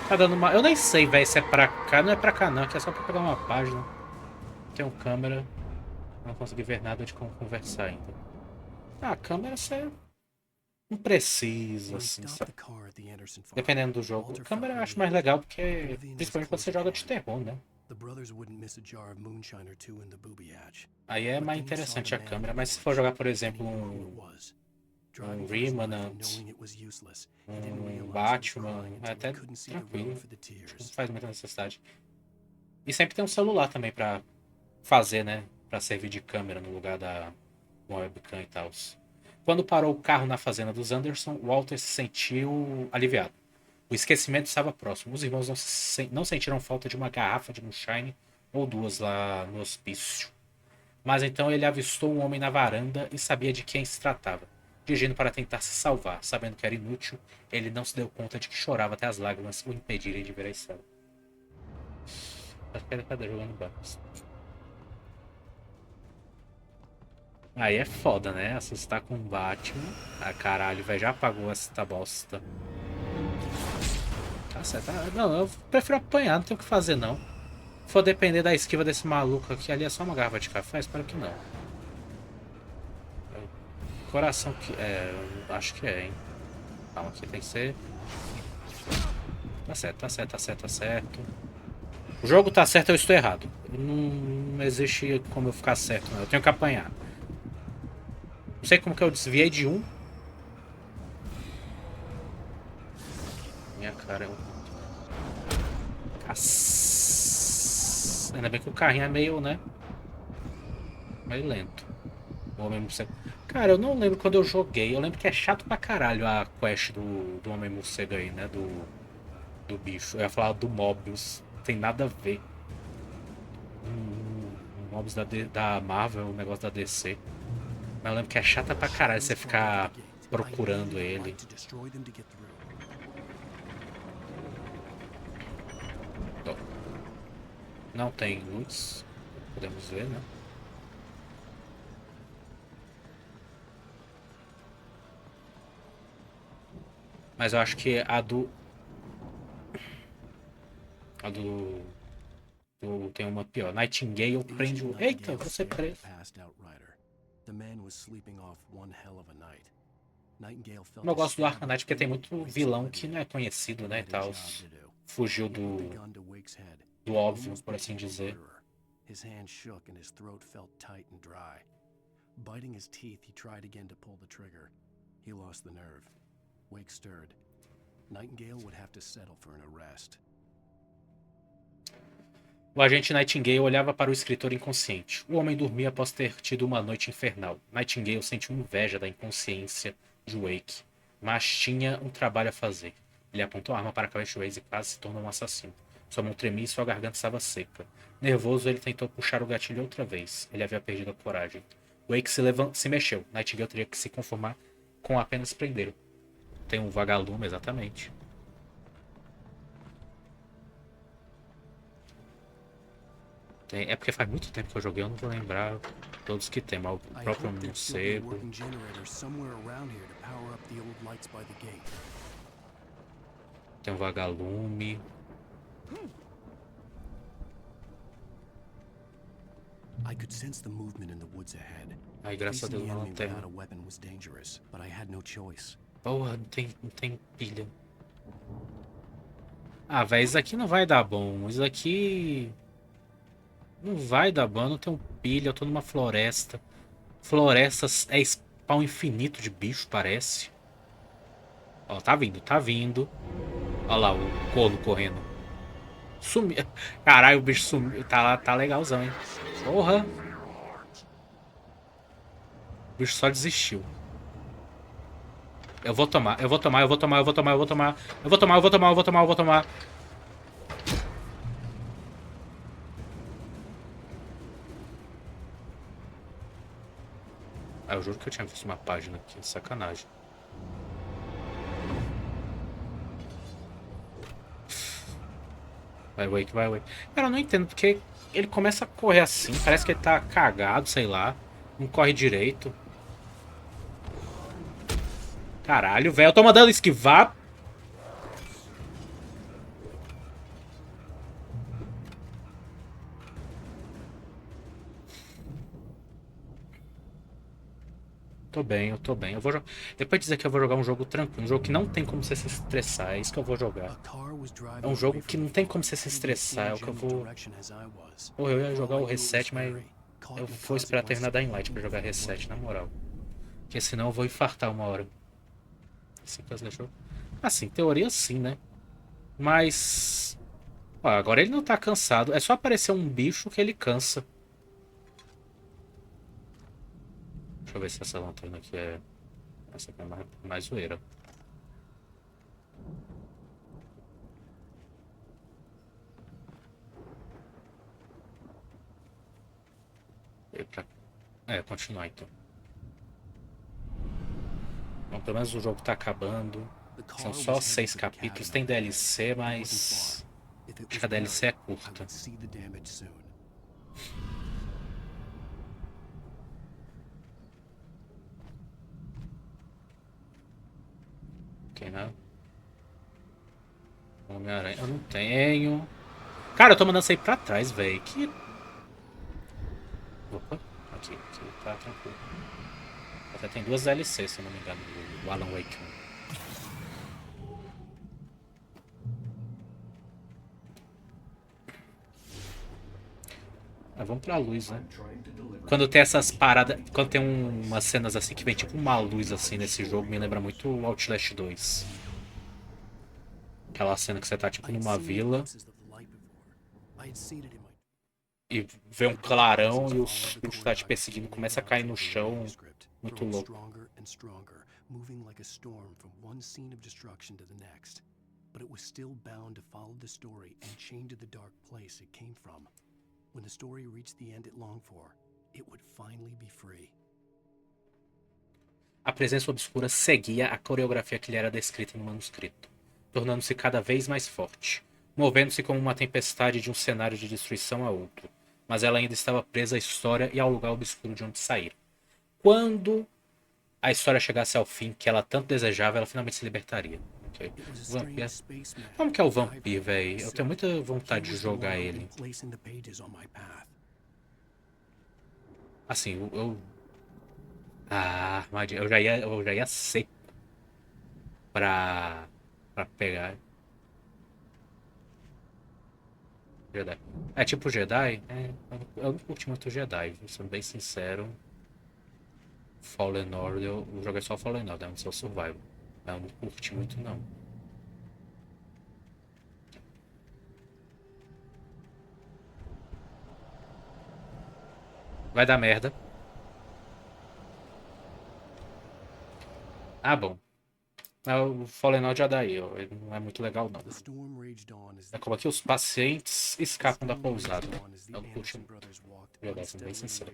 Tá dando uma... Eu nem sei, velho, se é pra cá. Não é pra cá, não. Aqui é só pra pegar uma página. Tem uma câmera. Não consegui ver nada de como conversar ainda. Ah, a câmera você não precisa, assim, sabe? Dependendo do jogo. A câmera eu acho mais legal porque... Principalmente quando você joga de terror, né? Aí é mais interessante a câmera. Mas se for jogar, por exemplo, um Remnant, um Batman, é até tranquilo. Não faz muita necessidade. E sempre tem um celular também pra fazer, né? Pra servir de câmera no lugar da webcam e tal. Quando parou o carro na fazenda dos Anderson, Walter se sentiu aliviado. O esquecimento estava próximo. Os irmãos não sentiram falta de uma garrafa de moonshine ou duas lá no hospício. Mas então ele avistou um homem na varanda e sabia de quem se tratava. Dirigindo para tentar se salvar. Sabendo que era inútil, ele não se deu conta de que chorava até as lágrimas o impedirem de ver a estrada. Cadê jogando bancos? Aí é foda, né? Assustar com o Batman. Ah, caralho, velho. Já apagou essa bosta. Tá certo. Não, eu prefiro apanhar. Não tem o que fazer, não. Se for depender da esquiva desse maluco aqui, ali é só uma garrafa de café? Espero que não. Coração que... É, eu acho que é, hein? Calma, aqui tem que ser... Tá certo. O jogo tá certo, eu estou errado. Não existe como eu ficar certo, não. Eu tenho que apanhar. Não sei como que eu desviei de um. Minha cara é um... Ainda bem que o carrinho é meio, né? Meio lento. O Homem Morcego. Cara, eu não lembro quando eu joguei. Eu lembro que é chato pra caralho a quest do Homem Morcego aí, né? Do bicho. Eu ia falar do Mobius. Não tem nada a ver. O Mobius da Marvel, o negócio da DC. Mas eu lembro que é chata pra caralho você ficar procurando ele. Não tem luz. Podemos ver, né? Mas eu acho que tem uma pior. Nightingale prende o... Eita, você preso. Eu gosto do Arkham Knight porque tem muito vilão que não é conhecido, né, e tal. Fugiu do óbvio, por assim dizer. His hand shook and his throat felt tight and dry. Biting his teeth, he tried again to pull the trigger. He lost the nerve. Wake stirred. Nightingale would have to settle for an arrest. O agente Nightingale olhava para o escritor inconsciente. O homem dormia após ter tido uma noite infernal. Nightingale sentiu inveja da inconsciência de Wake, mas tinha um trabalho a fazer. Ele apontou a arma para a cabeça de Wake e quase se tornou um assassino. Sua mão tremia e sua garganta estava seca. Nervoso, ele tentou puxar o gatilho outra vez. Ele havia perdido a coragem. Wake se mexeu. Nightingale teria que se conformar com apenas prendê-lo. Tem um vagalume, exatamente. É porque faz muito tempo que eu joguei, eu não vou lembrar todos que tem, mas o próprio morcego. Tem um vagalume. Aí, graças a Deus, uma lanterna. Porra, não tem pilha. Ah, velho, isso aqui não vai dar bom. Isso aqui não vai dar bom. Eu não tenho pilha, eu tô numa floresta. Florestas é spawn infinito de bicho, parece. Ó, tá vindo, tá vindo. Olha lá o corno correndo. Sumiu. Caralho, o bicho sumiu. Tá legalzão, hein? Porra. O bicho só desistiu. Eu vou tomar. Ah, eu juro que eu tinha visto uma página aqui. Sacanagem. Vai, Wake, vai, Wake. Cara, eu não entendo porque ele começa a correr assim. Parece que ele tá cagado, sei lá. Não corre direito. Caralho, velho. Eu tô mandando esquivar. Eu tô bem. Depois de dizer que eu vou jogar um jogo tranquilo, um jogo que não tem como você se estressar, é isso que eu vou jogar. É um jogo que não tem como você se estressar, é o que eu vou... Pô, eu ia jogar o Reset, mas eu vou esperar terminar Dying Light pra jogar Reset, na moral. Porque senão eu vou infartar uma hora. Assim que deixou. Assim, teoria sim, né? Mas... Ó, agora ele não tá cansado. É só aparecer um bicho que ele cansa. Deixa eu ver se essa lanterna aqui é... Essa aqui é mais zoeira. Continuar então. Bom, pelo menos o jogo tá acabando. São só 6 capítulos. Tem DLC, mas... Acho que a DLC é curta. Né? Homem-Aranha. Eu não tenho. Cara, eu tô mandando sair pra trás, velho. Que... Opa, aqui tá tranquilo. Até tem 2 DLC, se eu não me engano, do Alan Wake. Vamos pra luz, né? Quando tem essas paradas. Quando tem umas cenas assim que vem tipo uma luz assim nesse jogo, me lembra muito o Outlast 2. Aquela cena que você tá tipo numa vila. I had seen it in my E vê um clarão e os bichos tá te perseguindo, começa a cair no chão. Muito growing louco. stronger and stronger, moving like a storm from one scene of destruction to the next. But it was still bound to follow the story and chained to the dark place it came from. When the story reached the end it longed for, it would finally be free. A presença obscura seguia a coreografia que lhe era descrita no manuscrito, tornando-se cada vez mais forte, movendo-se como uma tempestade de um cenário de destruição a outro. Mas ela ainda estava presa à história e ao lugar obscuro de onde saíra. Quando a história chegasse ao fim que ela tanto desejava, ela finalmente se libertaria. Okay. Vampir. Como que é o Vampir, velho? Eu tenho muita vontade de jogar ele. Assim, Ah, eu já ia seco pra pegar. Jedi. É tipo Jedi? Eu não curti muito Jedi, sendo bem sincero. Fallen Order, eu joguei só Fallen Order, não sou Survival. Eu não curti muito não. Vai dar merda. Ah, bom. O Fallen Order já daí, ele não é muito legal não. É como aqui os pacientes escapam da pousada. Eu não curti muito. Jogar, sendo bem sincero.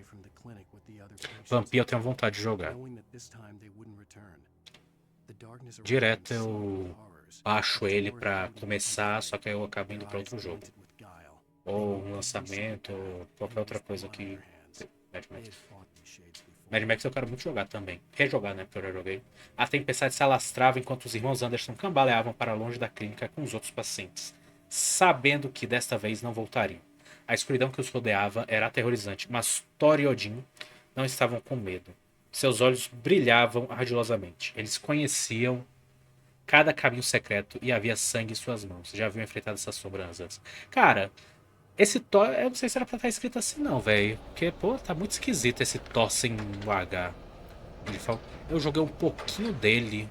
Vampir eu tenho vontade de jogar. Direto eu baixo ele pra começar, só que aí eu acabo indo pra outro jogo. Ou um lançamento, ou qualquer outra coisa que... Mad Max eu quero muito jogar também. Rejogar, né? Porque eu já joguei. A tempestade se alastrava enquanto os irmãos Anderson cambaleavam para longe da clínica com os outros pacientes, sabendo que desta vez não voltariam. A escuridão que os rodeava era aterrorizante, mas Thor e Odin não estavam com medo. Seus olhos brilhavam ardilosamente. Eles conheciam cada caminho secreto e havia sangue em suas mãos. Já haviam enfrentado essas sombras antes. Cara, esse Thor, eu não sei se era pra estar escrito assim não, velho. Porque, pô, tá muito esquisito esse Thor sem o H. Eu joguei um pouquinho dele.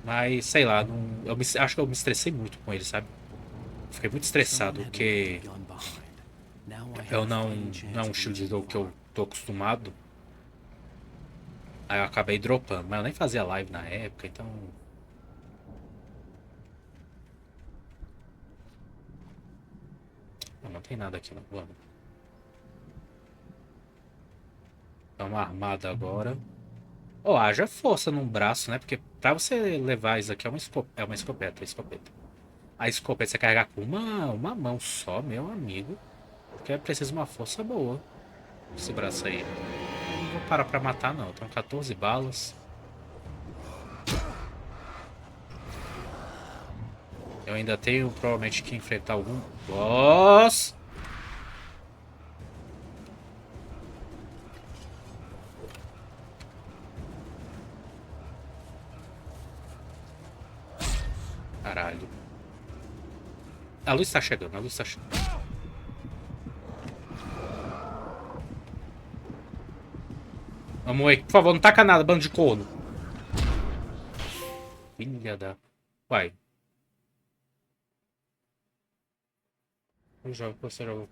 Mas, sei lá, acho que eu me estressei muito com ele, sabe? Fiquei muito estressado, porque eu não é um estilo de jogo que eu tô acostumado. Aí eu acabei dropando, mas eu nem fazia live na época, então... Não tem nada aqui, não. Vamos. Dá uma armada agora. Oh, haja força num braço, né? Porque pra você levar isso aqui é uma escopeta. A escopeta você carregar com uma mão só, meu amigo. Porque precisa de uma força boa. Esse braço aí. Não vou parar pra matar, não. Estão 14 balas. Eu ainda tenho provavelmente que enfrentar algum boss. Caralho. A luz tá chegando, a luz tá chegando. Vamos aí, por favor, não taca nada, bando de corno. Filha da... Uai. Eu jogo, você joga.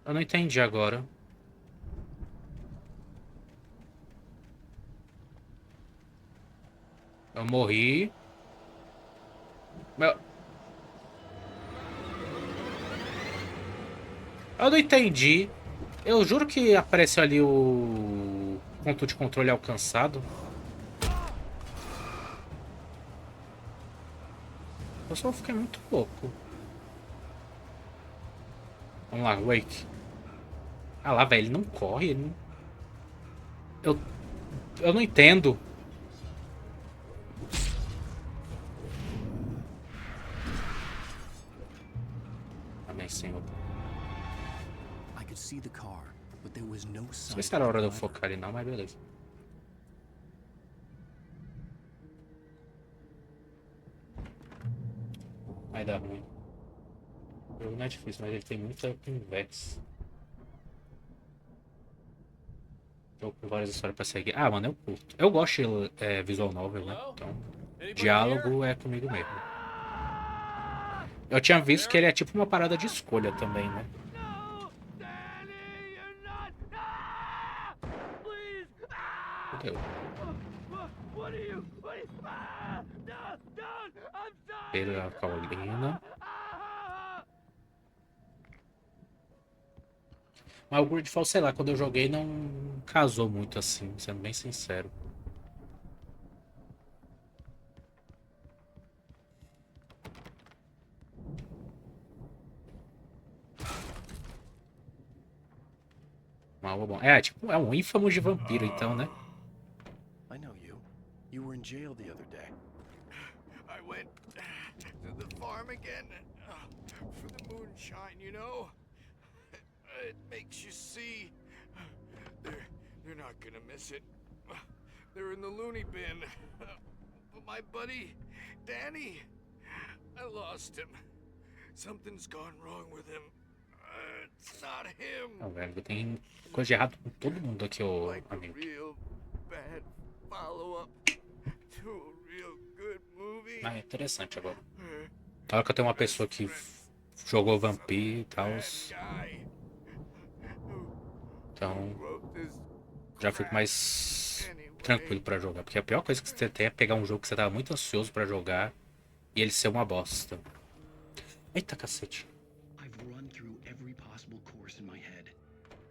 Eu não entendi agora. Eu morri. Eu não entendi. Eu juro que apareceu ali o ponto de controle alcançado. Eu só fiquei muito louco. Vamos lá, Wake. Ah lá, velho, ele não corre. Ele não... Eu não entendo. Amém, Senhor. Não sei se era a hora de eu focar ali não, mas beleza. Vai dar ruim. O jogo não é difícil, mas ele tem muita conversa. Jogo com várias histórias pra seguir. Ah, mano, eu curto. Eu gosto de visual novel, né? Então... Diálogo é comigo mesmo. Eu tinha visto que ele é tipo uma parada de escolha também, né? Fudeu. Pela Paulina. Mas o Gridfall, sei lá, quando eu joguei não casou muito assim, sendo bem sincero. Mal ou bom. É, tipo, é um ínfamo de vampiro, então, né? I know you. You were in jail the other day. I went to the farm again for the moonshine, you know? It makes you see. They're not gonna miss it. They're in the loony bin. But my buddy, Danny, I lost him. Something's gone wrong with him. It's not him. Não, velho, tem coisa de errado com todo mundo aqui, ô amigo. Ah, é interessante agora. Na hora que eu tenho uma pessoa que jogou Vampiro e tal. Então já fico mais tranquilo pra jogar. Porque a pior coisa que você tem é pegar um jogo que você tava muito ansioso pra jogar e ele ser uma bosta. Eita cacete. I've run through every possible course in my head.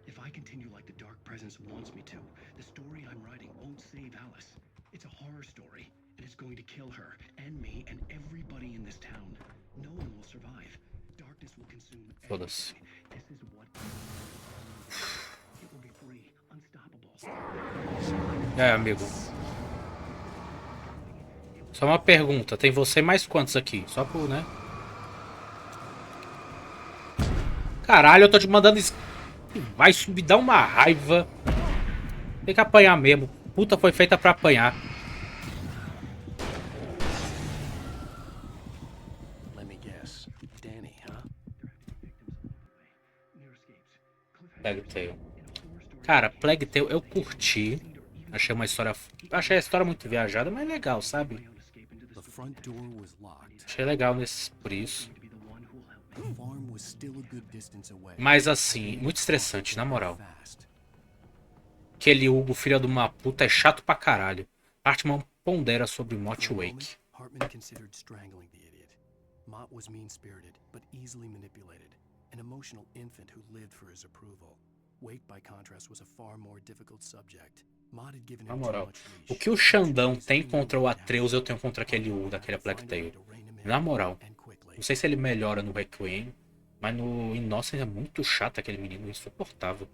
If I continue like the Dark Presence wants me to, the story I'm writing won't save Alice. It's a horror story, and it's going to kill her, and me, and everybody in this town. No one will survive. Darkness will consume Foda-se. This is what it will be free, unstoppable. É, amigo. Só uma pergunta, tem você mais quantos aqui? Só por, né? Caralho, eu tô te mandando isso. Vai subir, dá uma raiva. Tem que apanhar mesmo. Puta foi feita pra apanhar. Let me guess. Danny, huh? Plague Tale. Cara, Plague Tale eu curti. Achei uma história. Achei a história muito viajada, mas legal, sabe? The front door was locked. Achei legal por isso. The farm was still a good distance away. Mas assim, muito estressante, na moral. Aquele Hugo, filho de uma puta, é chato pra caralho. Hartman pondera sobre Mott Wake. Hartman considered strangling the idiot. Mott was mean-spirited, but easily manipulated. An emotional infant who lived for his approval. Wake, by contrast, was a far more difficult subject. Mott had given Na him moral, too much leash. o que o Xandão tem contra o Atreus, eu tenho contra aquele Hugo daquele Plague Tale. Na moral. Não sei se ele melhora no Requiem, mas no Innocent é muito chato aquele menino, insuportável.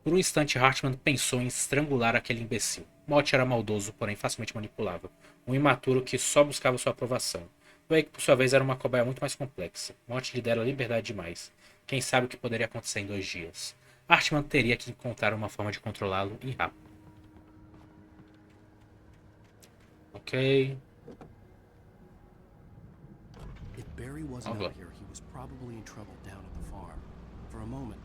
Por um instante, Hartman pensou em estrangular aquele imbecil. Mott era maldoso, porém facilmente manipulável. Um imaturo que só buscava sua aprovação. Wake, por sua vez, era uma cobaia muito mais complexa. Mott lhe dera liberdade demais. Quem sabe o que poderia acontecer em 2 dias. Hartman teria que encontrar uma forma de controlá-lo e rápido. Ok. If Barry wasn't out here, he was probably in trouble down at the farm. For a moment,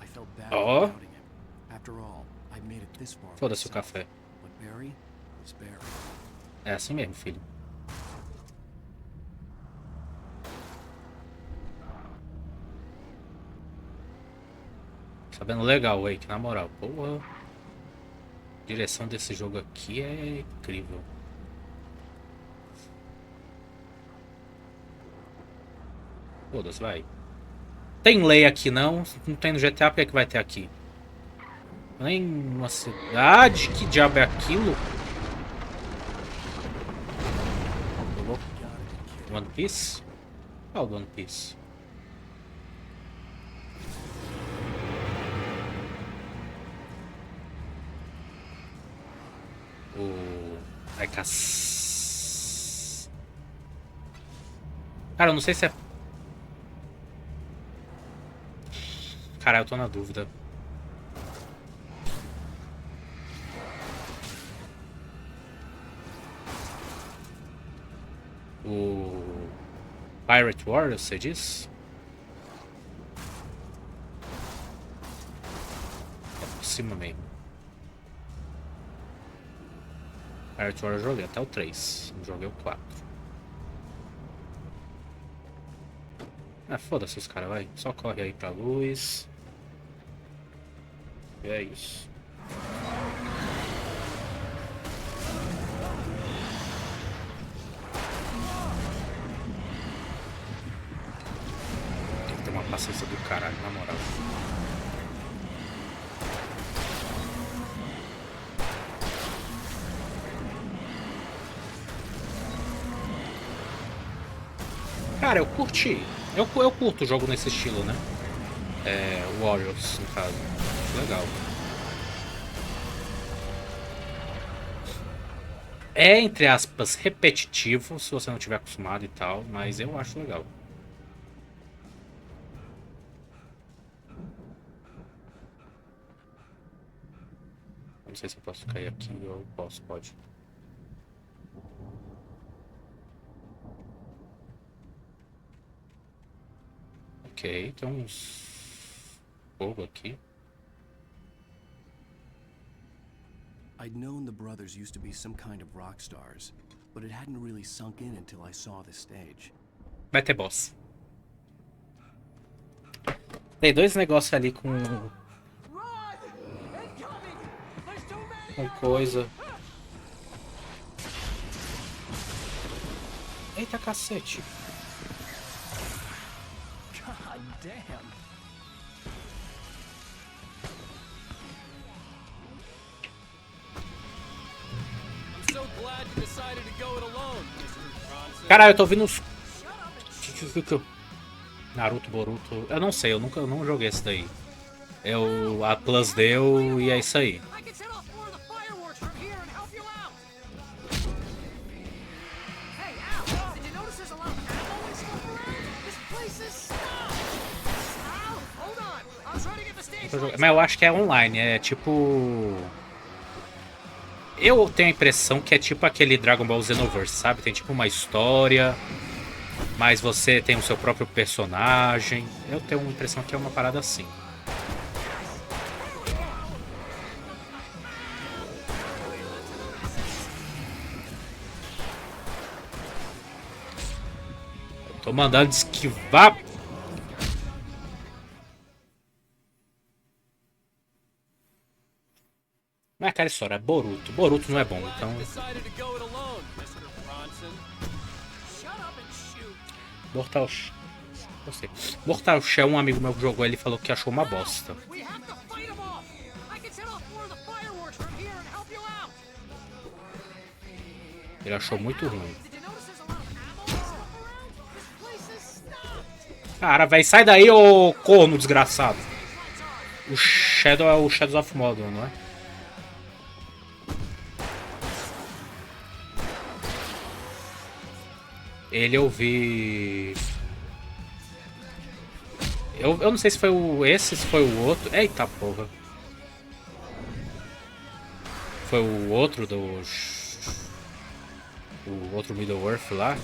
I felt bad for doubting him. After all, I made it this far. Foda-se o café. But Barry was Barry. É assim mesmo, filho. Sabendo legal, Wake, na moral. Porra. A direção desse jogo aqui é incrível. Foda-se, vai. Tem lei aqui não? Não tem no GTA, por que é que vai ter aqui? Nem uma cidade? Que diabo é aquilo? One Piece? Qual do One Piece? Ai, cara, eu não sei se é... Cara, eu tô na dúvida. O Pirate Warrior, você diz? É por cima mesmo. Pirate Warrior eu joguei até o 3. Não joguei o 4. Ah, foda-se os caras, vai. Só corre aí pra luz. E é isso. Tem que ter uma paciência do caralho, na moral. Cara, eu curti. Eu curto o jogo nesse estilo, né? Warriors, no caso. Legal. É, entre aspas, repetitivo, se você não tiver acostumado e tal, mas eu acho legal. Não sei se eu posso cair aqui ou posso, pode. Ok, tem uns fogo aqui. I'd known the brothers used to be some kind of rock stars, but it hadn't really sunk in until I saw the stage. Vai ter boss. Tem dois negócios ali com coisa. Eita cacete. God damn. Caralho, eu tô ouvindo uns... Naruto, Boruto... Eu não sei, eu não joguei esse daí. A Plus deu e é isso aí. Mas eu acho que é online, é tipo... Eu tenho a impressão que é tipo aquele Dragon Ball Xenoverse, sabe? Tem tipo uma história, mas você tem o seu próprio personagem. Eu tenho a impressão que é uma parada assim. Eu tô mandando esquivar. Mas cara, história é Boruto. Boruto não é bom, então... Mortal Shell, um amigo meu que jogou, ele falou que achou uma bosta. Ele achou muito ruim. Cara, velho, sai daí, ô corno desgraçado. O Shadow é o Shadows of Mordor, não é? Ele eu vi... Eu não sei se foi esse, se foi o outro. Eita porra. Foi o outro do... O outro Middle-earth lá.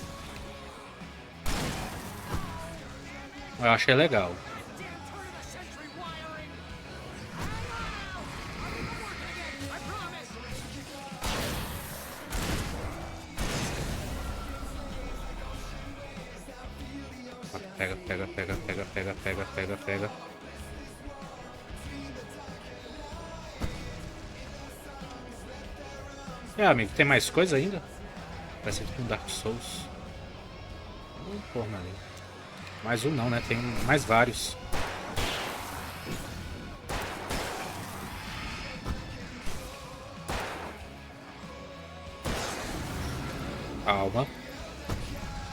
Eu achei legal. Pega, pega, pega, pega, pega, pega, pega, pega. Amigo, tem mais coisa ainda? Parece que um Dark Souls. Porra, ali. Mais um não, né? Tem mais vários. Calma.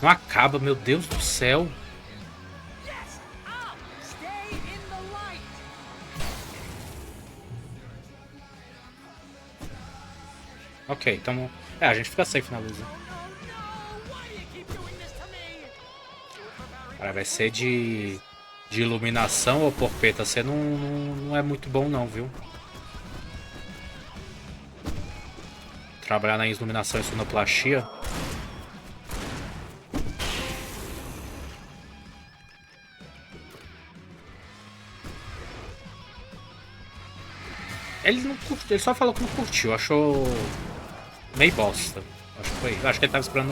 Não acaba, meu Deus do céu. Ok, então... a gente fica safe na luz, né? Cara, vai ser de iluminação ou porpeta. Você não é muito bom não, viu? Trabalhar na iluminação e sonoplastia. Ele não curtiu, ele só falou que não curtiu, achou meio bosta. Acho que ele tava esperando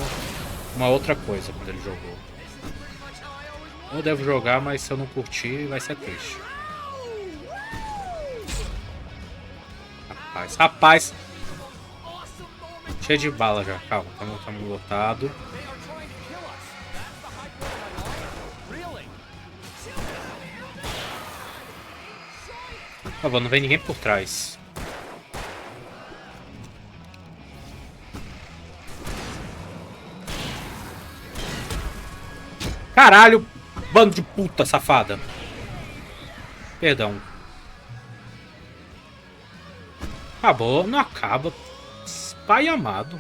uma outra coisa quando ele jogou. Eu devo jogar, mas se eu não curtir, vai ser triste. Rapaz. Cheio de bala já. Calma, estamos lotado. Por favor, não vem ninguém por trás. Caralho! Bando de puta safada. Perdão. Acabou, não acaba. Pai amado.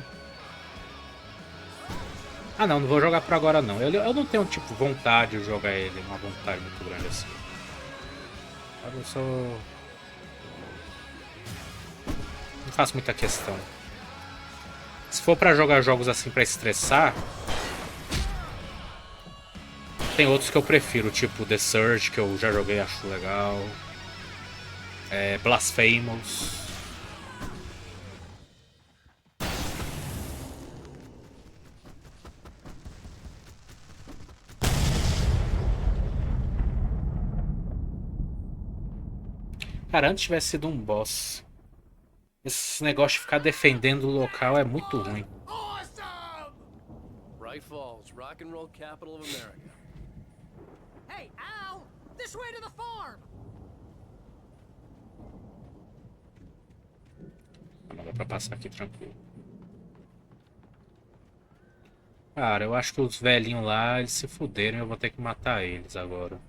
Ah não, não vou jogar por agora não. Eu não tenho tipo vontade de jogar ele, uma vontade muito grande assim. Eu sou... Não faço muita questão. Se for pra jogar jogos assim pra estressar, tem outros que eu prefiro, tipo The Surge, que eu já joguei, acho legal. Blasphemous. Cara, antes tivesse sido um boss. Esse negócio de ficar defendendo o local é muito ruim. Bright Falls, rock and roll capital of America. Hey, Al! This way to the farm! Não dá pra passar aqui tranquilo. Cara, eu acho que os velhinhos lá, eles se fuderam e eu vou ter que matar eles agora.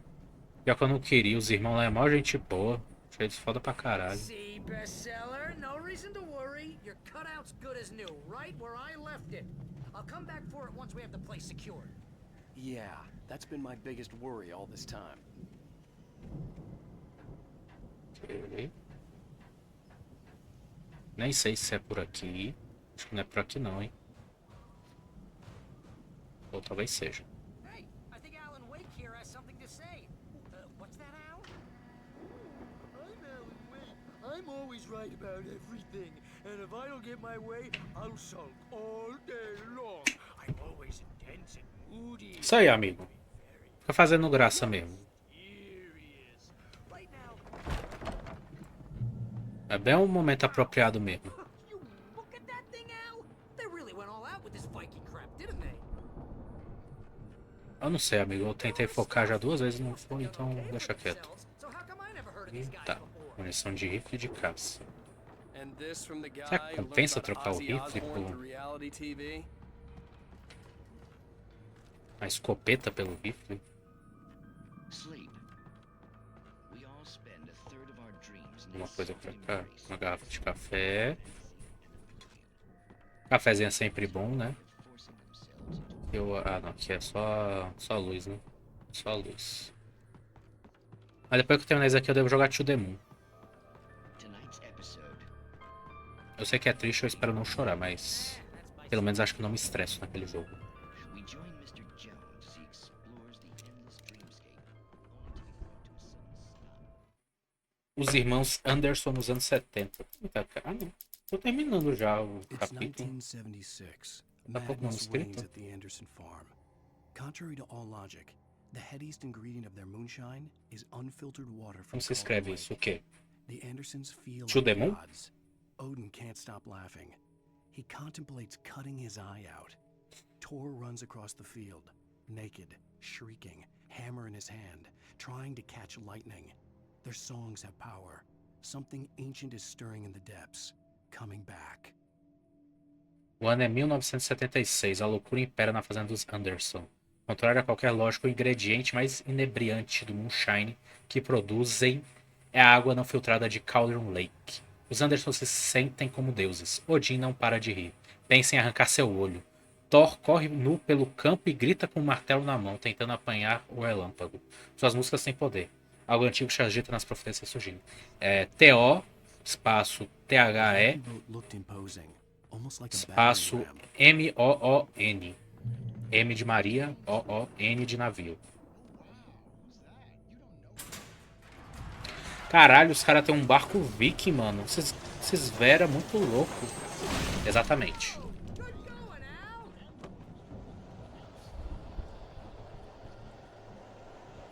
Pior que eu não queria, os irmãos lá é mó gente boa. Achei eles foda pra caralho. See, bestseller, no reason to worry. Your cutout's good as new, right where I left it. I'll come back for it once we have the place secured. Yeah, that's been my biggest worry all this time. Okay. Nem sei se é por aqui. Acho que não é por aqui não, hein. Ou talvez seja. Hey, I think Alan Wake here has something to say. What's that, Al? I'm Alan Wake. I'm always right about everything. And if I don't get my way, I'll sulk all day long. I'm always intense and moody. Isso aí, amigo. Fica fazendo graça mesmo. É bem um momento apropriado mesmo. Look at that thing, Al. They really went all out with this Viking crap, didn't they? Eu não sei, amigo. Eu tentei focar já 2 vezes e não foi, então deixa quieto. Tá. Munição de rifle de caça. Será que compensa trocar o rifle por a escopeta pelo rifle? Uma coisa pra cá. Uma garrafa de café. Cafézinho é sempre bom, né? Ah, não. Aqui é só luz, né? Só luz. Mas depois que eu terminar isso aqui, eu devo jogar To The Moon. Eu sei que é triste, eu espero não chorar, mas... Pelo menos acho que não me estresso naquele jogo. Os irmãos Anderson nos anos 70. Ah, não. Tô terminando já o capítulo. 1976. Tá pouco Madness manuscrito. reigns at the Anderson farm. Contrary to all logic, the headiest ingredient of their moonshine is unfiltered water from Como se escreve Carv4lhou. isso? O quê? The Andersons feel To The like Moon? gods. Odin can't stop laughing. He contemplates cutting his eye out. Thor runs across the field, naked, shrieking, hammer in his hand, trying to catch lightning. Their songs have power. Something ancient is stirring in the depths, coming back. O ano é 1976. A loucura impera na fazenda dos Anderson. Contrário a qualquer lógica, o ingrediente mais inebriante do moonshine que produzem é a água não filtrada de Cauldron Lake. Os Anderson se sentem como deuses. Odin não para de rir. Pensa em arrancar seu olho. Thor corre nu pelo campo e grita com um martelo na mão, tentando apanhar o relâmpago. Suas músicas têm poder. Algo antigo se agita nas profecias surgindo. T-O, espaço T-H-E, espaço M-O-O-N. M de Maria, O-O-N de navio. Caralho, os caras têm um barco viking, mano. Esses Vera muito louco. Exatamente.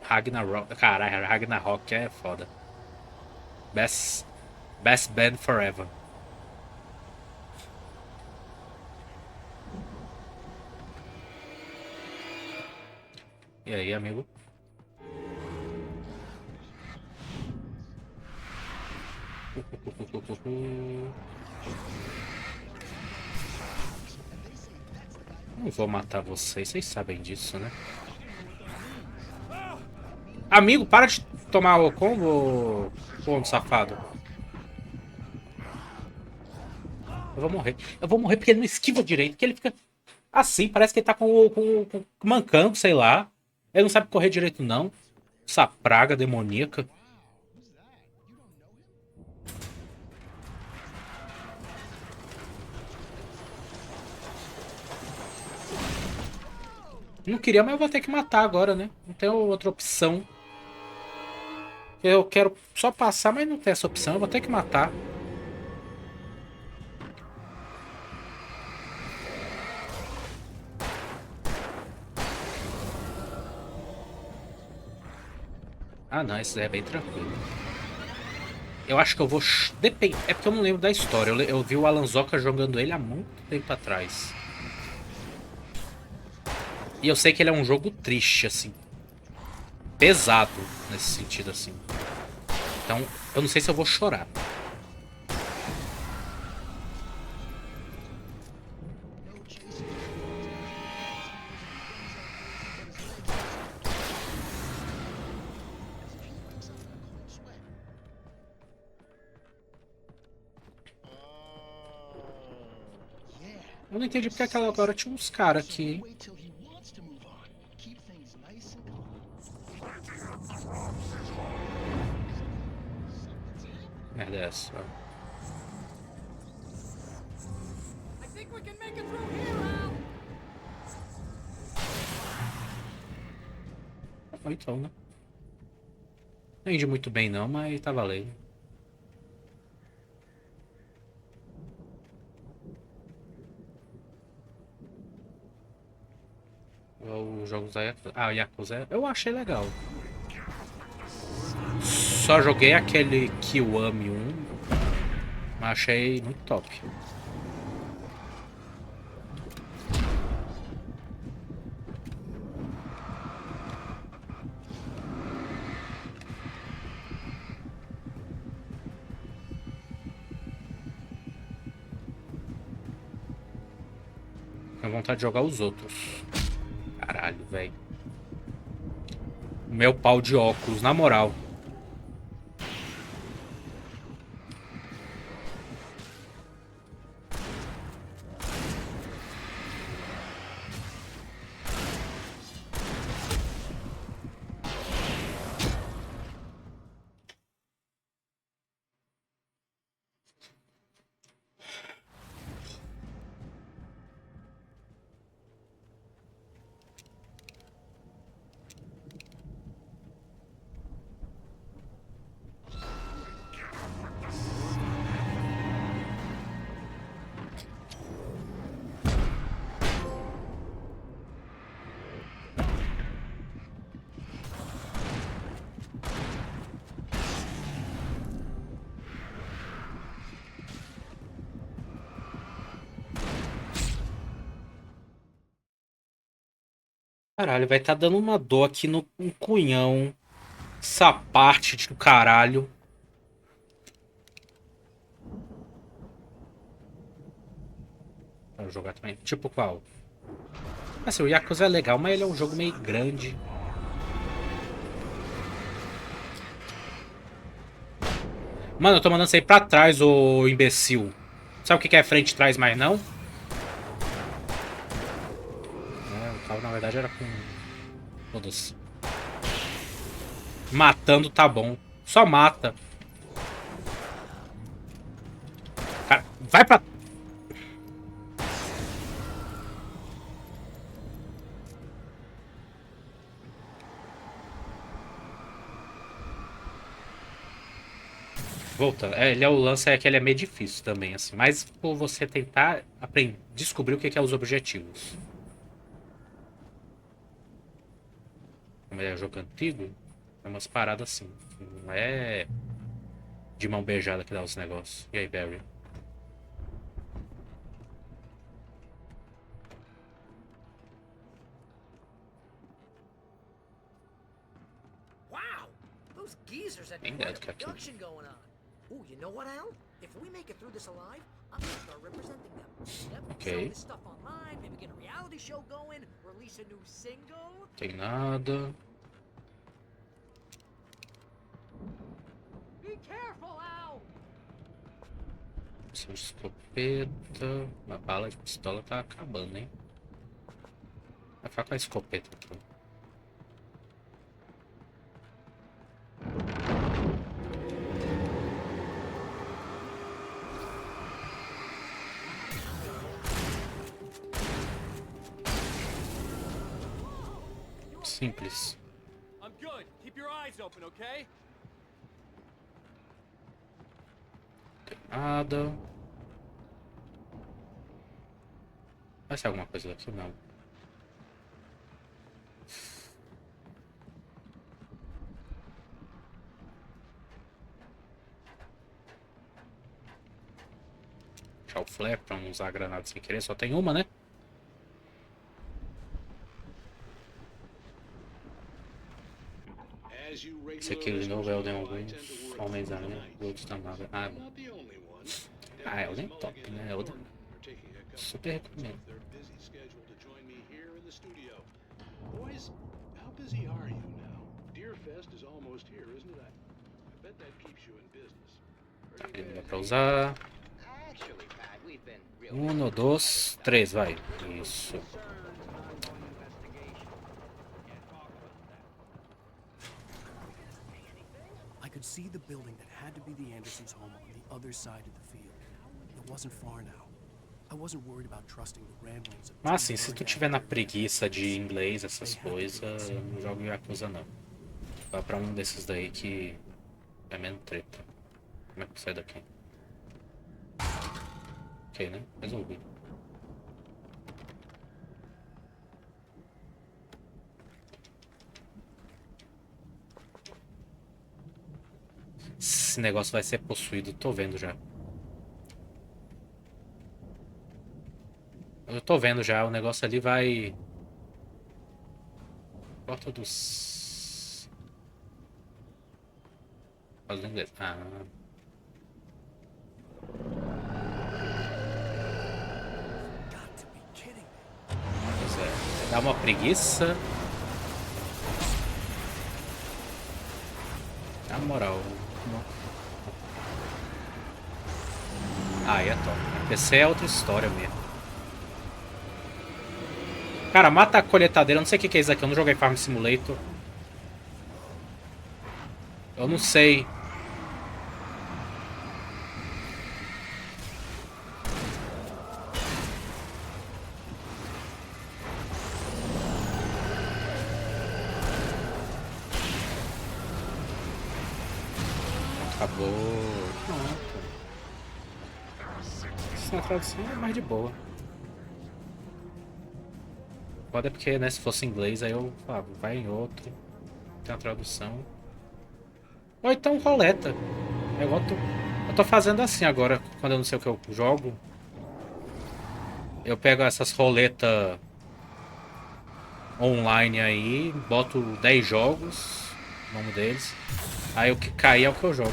Ragnarok. Caralho, Ragnarok é foda. Best band forever. E aí, amigo? Não vou matar vocês sabem disso, né? Amigo, para de tomar o combo, ô safado. Eu vou morrer. Eu vou morrer porque ele não esquiva direito. Porque ele fica assim, parece que ele tá com mancando, sei lá. Ele não sabe correr direito, não. Essa praga demoníaca. Não queria, mas eu vou ter que matar agora, né? Não tem outra opção. Eu quero só passar, mas não tem essa opção. Eu vou ter que matar. Ah, não. Esse daí é bem tranquilo. Eu acho que eu vou... Depende. É porque eu não lembro da história. Eu vi o Alan Wake jogando ele há muito tempo atrás. E eu sei que ele é um jogo triste, assim. Pesado, nesse sentido, assim. Então, eu não sei se eu vou chorar. Eu não entendi porque aquela hora tinha uns caras aqui, hein? Merda é essa? Então, né? Não entendi muito bem não, mas tá valendo. Os jogos da Yakuza. Ah, o Yakuza eu achei legal. Só joguei aquele Kiwami 1, mas achei muito top. Tenho vontade de jogar os outros. Caralho, velho. Meu pau de óculos, na moral. Caralho, vai tá dando uma dor aqui no cunhão. Essa parte do caralho. Vou jogar também. Tipo qual? Assim, o Yakuza é legal, mas ele é um jogo meio grande. Mano, eu tô mandando você ir pra trás, ô imbecil. Sabe o que é frente e trás mais não? É, o carro na verdade era com... Foda-se. Matando tá bom. Só mata. Cara, vai pra... Voltando, ele é o lance é que ele é meio difícil também, assim. Mas por você tentar aprender, descobrir o que é os objetivos. Como é jogo antigo, é umas paradas assim. Não é de mão beijada que dá os negócios. E aí, Barry? Wow! Those geezers had Bem quite dado a que é aquilo. production going on. Ooh, you know what, Al? If we make it through this alive, I'm gonna start representing them. Yep, Ok. sell this stuff online, maybe get a reality show going, release a new single. Tem nada. Be careful, Al! Missão de escopeta. Uma bala de pistola tá acabando, hein? Vai ficar com a escopeta aqui. Simples. I'm good. Keep your eyes open, okay? Tem nada. Vai ser alguma coisa daqui? Não. Deixar o flare pra não usar a granada sem querer. Só tem uma, né? Esse aqui de novo é o Elden Ring. Homens Aranha. Outros da Marvel. Elden é top, né? Elden. Super recomendo. Boys, how busy are you now? Deerfest is almost here, isn't it? I bet that keeps you in business. Tá, ele não dá pra usar. 1, 2, 3, vai. Isso. I could see the building that had to be the Andersons' home on the other side of the field. It wasn't far now. I wasn't worried about trusting the ramblings of Mas assim, se tu tiver na preguiça de inglês, essas coisas, não joga Yakuza não. Vá pra um desses daí que é menos treta. Como é que sai daqui? Ok, né? Resolvi. Esse negócio vai ser possuído, tô vendo já. Eu tô vendo já, o negócio ali vai... Porta dos... Faz o inglês. Ah. Pois é, dá uma preguiça. Na moral. Ah, é top. PC é outra história mesmo. Cara, mata a colheitadeira. Eu não sei o que é isso aqui. Eu não joguei Farm Simulator. Eu não sei. Acabou. Pronto. Isso na tradução é mais de boa. Pode é porque, né, se fosse em inglês, aí eu falava, vai em outro. Tem a tradução. Ou então roleta. Eu tô fazendo assim agora, quando eu não sei o que eu jogo. Eu pego essas roletas online aí, boto 10 jogos, o nome deles. Aí o que cair é o que eu jogo.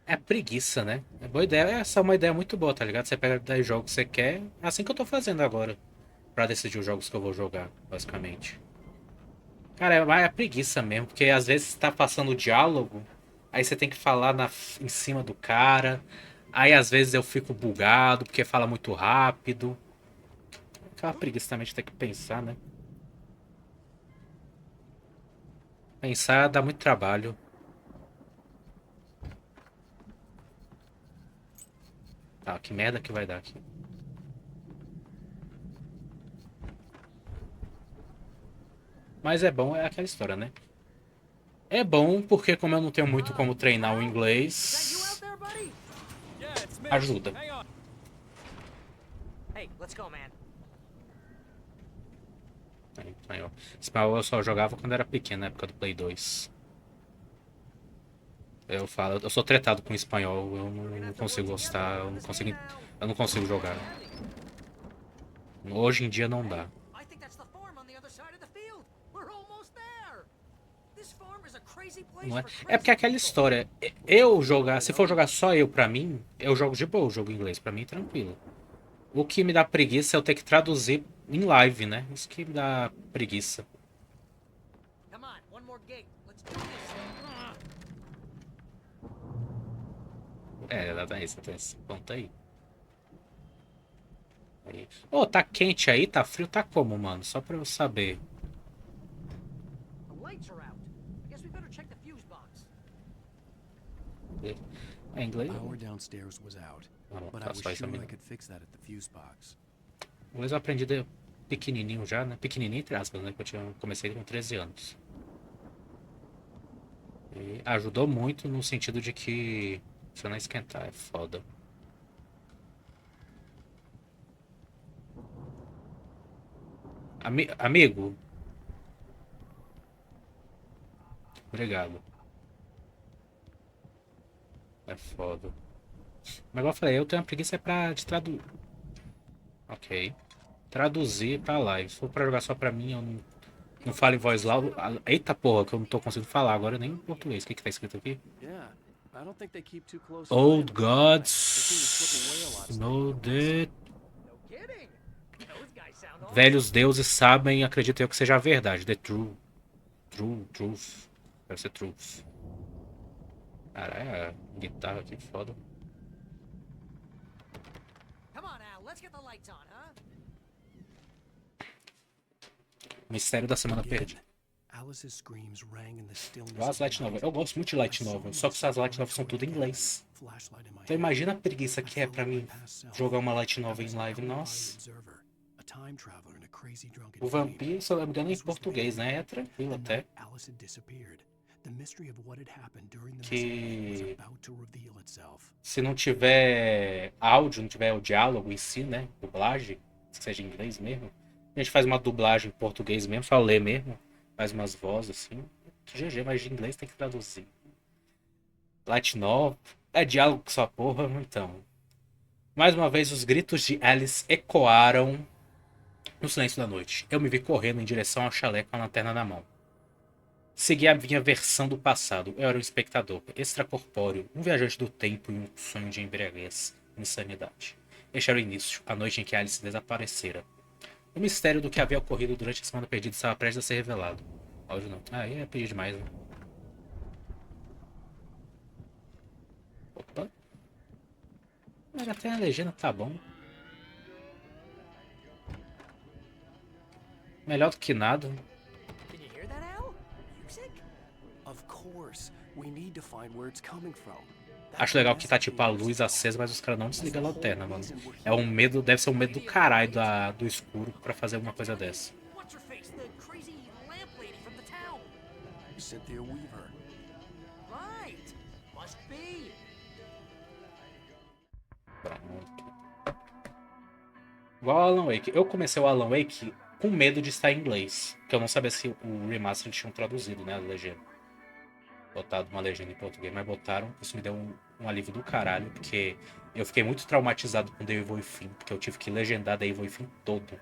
É preguiça, né? É boa ideia. Essa é uma ideia muito boa, tá ligado? Você pega 10 jogos que você quer. É assim que eu tô fazendo agora. Pra decidir os jogos que eu vou jogar, basicamente. Cara, é preguiça mesmo. Porque às vezes você tá passando o diálogo. Aí você tem que falar em cima do cara. Aí às vezes eu fico bugado porque fala muito rápido. Aquela preguiça também de ter que pensar, né? Pensar dá muito trabalho. Tá, que merda que vai dar aqui. Mas é bom, é aquela história, né? É bom porque como eu não tenho muito como treinar o inglês, ajuda. Hey, let's go, man. Espanhol. Espanhol eu só jogava quando era pequeno, na época do Play 2. Eu sou tretado com espanhol, eu não consigo gostar, eu não consigo jogar. Hoje em dia não dá. Não é? É porque é aquela história, eu jogar, se for jogar só eu pra mim, eu jogo de boa o jogo em inglês, pra mim tranquilo. O que me dá preguiça é eu ter que traduzir em live, né? Isso que me dá preguiça. Exatamente, tem esse ponto aí. Ô, tá quente aí? Tá frio? Tá como, mano? Só pra eu saber. É inglês? Inglês eu aprendi de pequenininho já, né? Pequenininho entre aspas, né? Que eu comecei com 13 anos. E ajudou muito no sentido de que se eu não esquentar é foda. Amigo. Obrigado. É foda. Mas igual eu falei, eu tenho uma preguiça de traduzir. Ok. Traduzir pra live. Se for pra jogar só pra mim, eu não falo em voz loud. Eita porra, que eu não tô conseguindo falar agora nem em português. O que tá escrito aqui? Old gods know that... Velhos deuses sabem e acreditam eu que seja a verdade. The true. Truth. Deve ser truth. Caralho, a guitarra aqui foda. Mistério da semana perdida. As light novel. Eu gosto muito de light novel, só que essas light novels são tudo em inglês. Então imagina a preguiça que é pra mim jogar uma light novel em live. Nossa. O Vampiro, se eu não me engano, é em português, né? É tranquilo até. Que se não tiver áudio, não tiver o diálogo em si, né? Dublagem, que seja em inglês mesmo. A gente faz uma dublagem em português mesmo, só lê mesmo. Faz umas vozes assim. GG, mas de inglês tem que traduzir. Light novel. É diálogo com sua porra, então. Mais uma vez, os gritos de Alice ecoaram no silêncio da noite. Eu me vi correndo em direção ao chalé com a lanterna na mão. Segui a minha versão do passado. Eu era um espectador, extracorpóreo, um viajante do tempo e um sonho de embriaguez, insanidade. Este era o início, a noite em que Alice desaparecera. O mistério do que havia ocorrido durante a semana perdida estava prestes a ser revelado. Áudio não. Aí é pedir demais, né? Opa. Mas até a legenda tá bom. Melhor do que nada. Acho legal que tá tipo a luz acesa, mas os caras não desligam a lanterna, mano. É um medo, deve ser um medo do caralho do escuro pra fazer alguma coisa dessa. Igual o Alan Wake. Eu comecei o Alan Wake com medo de estar em inglês. Porque eu não sabia se o remaster tinham traduzido, né, a legenda. Botado uma legenda em português, mas botaram. Isso me deu um alívio do caralho, porque eu fiquei muito traumatizado com The Evil Within, porque eu tive que legendar The Evil Within todo.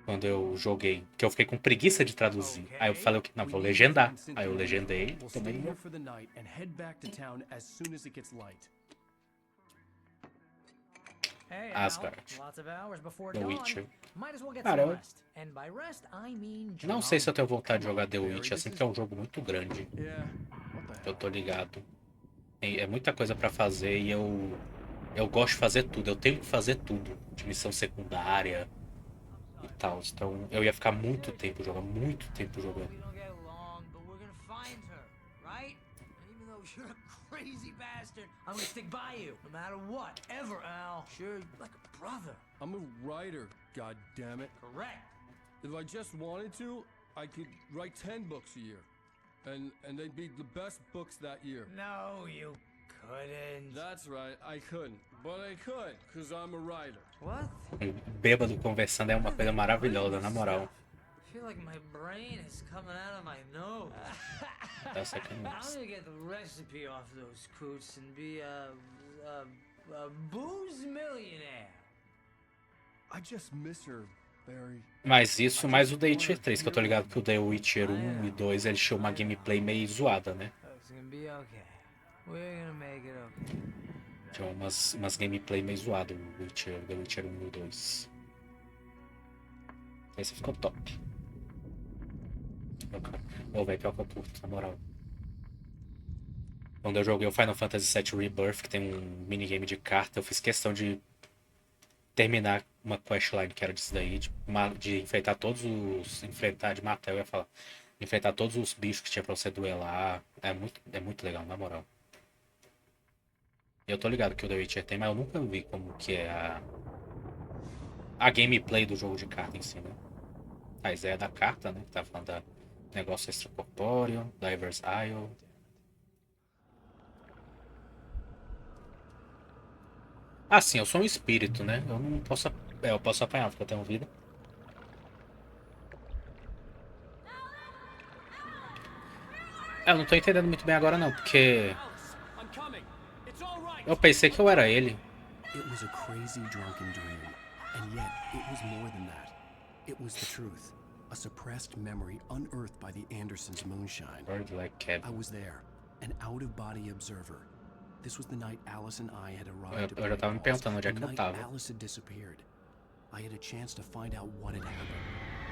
Quando eu joguei, porque eu fiquei com preguiça de traduzir. Aí eu falei, não, vou legendar. Aí eu legendei, também. Asgard. The Witcher. Cara, eu não sei se eu tenho vontade de jogar The Witcher assim, porque é um jogo muito grande. Eu tô ligado. É muita coisa pra fazer e eu gosto de fazer tudo. Eu tenho que fazer tudo. De missão secundária e tal. Então eu ia ficar muito tempo jogando. Muito tempo jogando. Crazy bastard. I'm gonna stick by you, no matter what, ever, Al. Sure, like a brother. I'm a writer, goddammit. Correct. If I just wanted to, I could write 10 books a year. And they'd be the best books that year. No, you couldn't. That's right, I couldn't. But I could, because I'm a writer. What? Bêbado conversando é uma coisa maravilhosa, na moral. I feel like my brain is coming out of my nose. That's like I'm gonna get the recipe off those coots and be a booze millionaire. I just miss her, Barry. Mas isso, mais o The Witcher 3, que eu tô ligado que o The Witcher 1 e 2, eles tinham uma gameplay meio zoada, né? It's gonna be okay. We're gonna make it okay. Tinha umas gameplay meio zoada, o The Witcher 1 e o 2. Esse ficou top. Ô, velho, pior que eu curto, na moral. Quando eu joguei o Final Fantasy VII Rebirth, que tem um minigame de carta, eu fiz questão de terminar uma questline que era disso daí, de enfrentar todos os... de matar, eu ia falar. Enfrentar todos os bichos que tinha pra você duelar. É muito legal, na moral. Eu tô ligado que o The Witcher tem, mas eu nunca vi como que é a gameplay do jogo de carta em si, né? A ideia da carta, né? Que tá falando da negócio extracorpóreo, Diver's Isle. Ah, sim, eu sou um espírito, né? Eu não posso... eu posso apanhar porque eu tenho vida. Eu não tô entendendo muito bem agora não, porque... eu pensei que eu era ele. It was a crazy drunken dream, and yet it was more than that. It was the truth, a suppressed memory unearthed by the Andersons' moonshine. I was there, an out-of-body observer. This was the night Alice and I had arrived. Eu já tava me perguntando onde é que eu tava. Alice had disappeared. I had a chance to find out what had happened.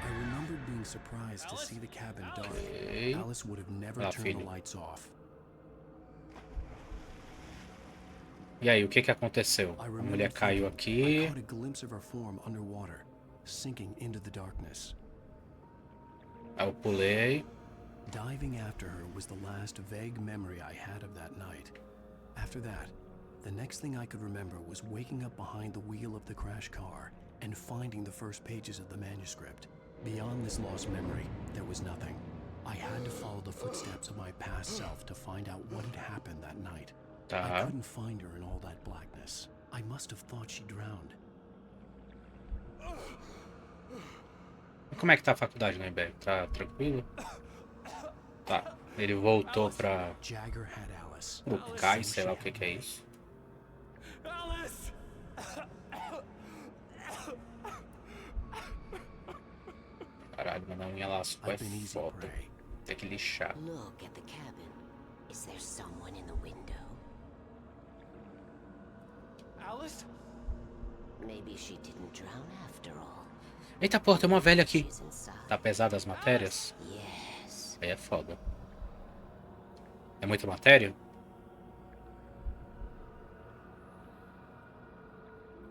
I remembered being surprised to see the cabin dark. Alice would have never turned the lights off. E aí, o que aconteceu? A mulher caiu aqui. I caught a glimpse of her form underwater, sinking into the darkness. Aí eu pulei. Diving after her was the last vague memory I had of that night. After that, the next thing I could remember was waking up behind the wheel of the crash car and finding the first pages of the manuscript. Beyond this lost memory, there was nothing. I had to follow the footsteps of my past self to find out what had happened that night. I couldn't find her in all that blackness. I must have thought she drowned. Como é que tá a faculdade, né, Beck? Tá tranquilo? Tá. Ele voltou pra... o cais, sei lá o que é isso. Caralho, mas a unha lascou é foda. Tem que lixar. Look at the cabin. Is there someone in the window? Alice? Maybe she didn't drown after all. Eita porra, tem uma velha aqui. Tá pesada as matérias? Aí é foda. É muita matéria?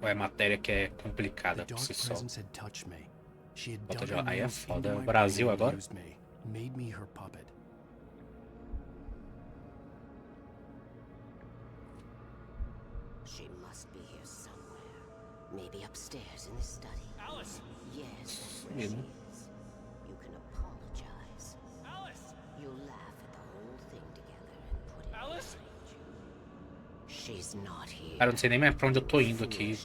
Ou é matéria que é complicada por si só? Aí é foda. É o Brasil agora? She must be here somewhere. Maybe upstairs in the study. Alice! Yes, that's where she is. You can apologize. Alice! You'll laugh at the whole thing together and put it Alice? behind you. She's not here. Cara, eu não sei nem mais pra onde eu tô indo aqui.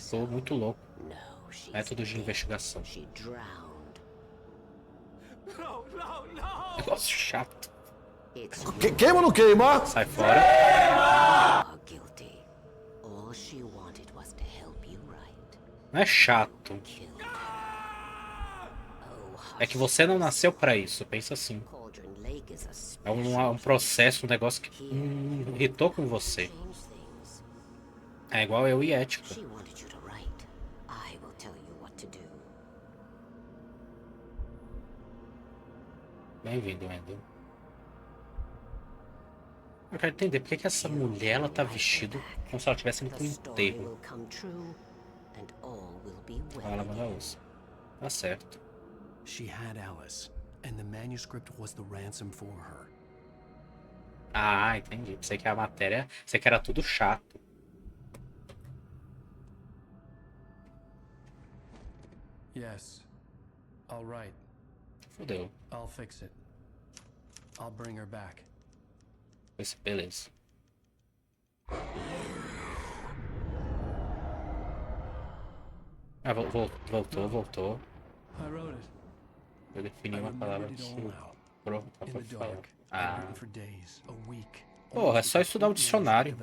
Tô muito louco. Método de investigação. She drowned. No, no, no! Negócio chato. Queima ou não queima? Sai fora. Guilty. All she wanted was to help you right. Não é chato. É que você não nasceu pra isso. Pensa assim. É um processo, um negócio que irritou com você. É igual eu e ética. Bem-vindo, Wendell. Eu quero entender por que essa mulher ela tá vestida como se ela estivesse indo pro enterro. Ela lavando a louça. Tá certo. She had Alice, and the manuscript was the ransom for her. Ah, entendi. Pensei que a matéria... Pensei que era tudo chato. Yes. All right. Fudeu. I'll fix it. I'll bring her back. Beleza. Ah, voltou. I wrote it. Eu defini uma palavra que pronto pra falar. Ah. Porra, é só estudar o dicionário.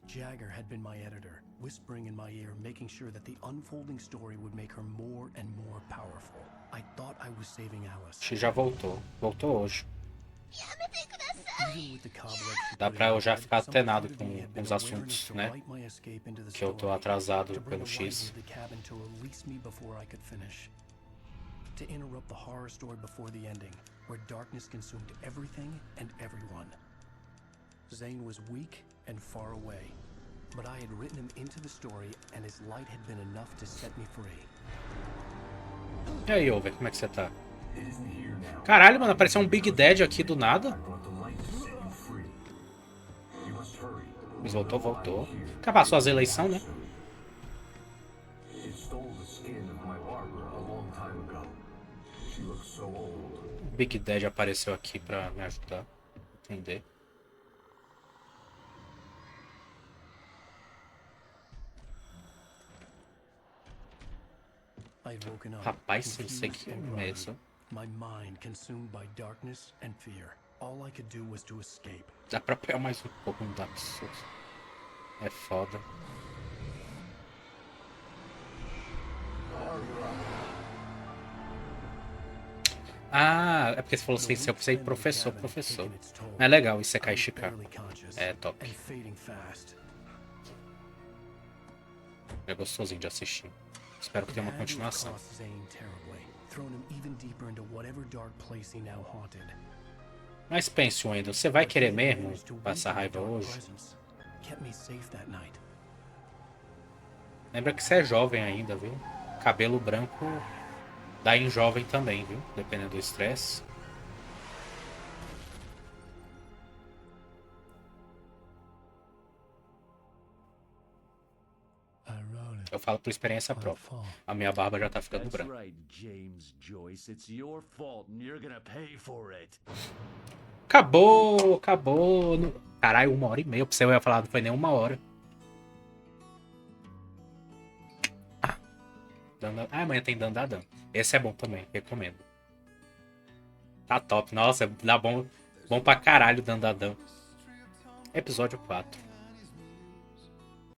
Jagger had been my editor, whispering in my ear, making sure that the unfolding story would make her more and more powerful. I thought I was saving Alice. Já voltou. Voltou hoje. Dá pra eu já ficar atenado com os assuntos, né? Que eu tô atrasado pelo X. To interrupt the horror story before the ending, where darkness consumed everything and everyone. Zane was weak and far away, but I had written him into the story and his light had been enough to set me free. E aí, Over, como é que você tá? Caralho, mano, apareceu um Big Dad aqui do nada. Mas voltou. Passou as eleições, né? O Big Dad apareceu aqui pra me ajudar a entender. Rapaz, isso aqui é imenso. Dá pra pegar mais um pouco no Dark Souls. É foda. Ah, é porque você falou assim, eu precisei de professor. É legal isso é Kaishika. É top. É gostosinho de assistir. Espero que tenha uma continuação. Mas pense, Wendell, você vai querer mesmo passar raiva hoje? Lembra que você é jovem ainda, viu? Cabelo branco dá em jovem também, viu? Dependendo do estresse. Eu falo por experiência própria. A minha barba já tá ficando branca. Acabou. Caralho, 1h30. Pra você eu ia falar, não foi nem 1 hora. Amanhã tem Dandadan. Esse é bom também, recomendo. Tá top. Nossa, dá bom pra caralho Dandadan. Episódio 4.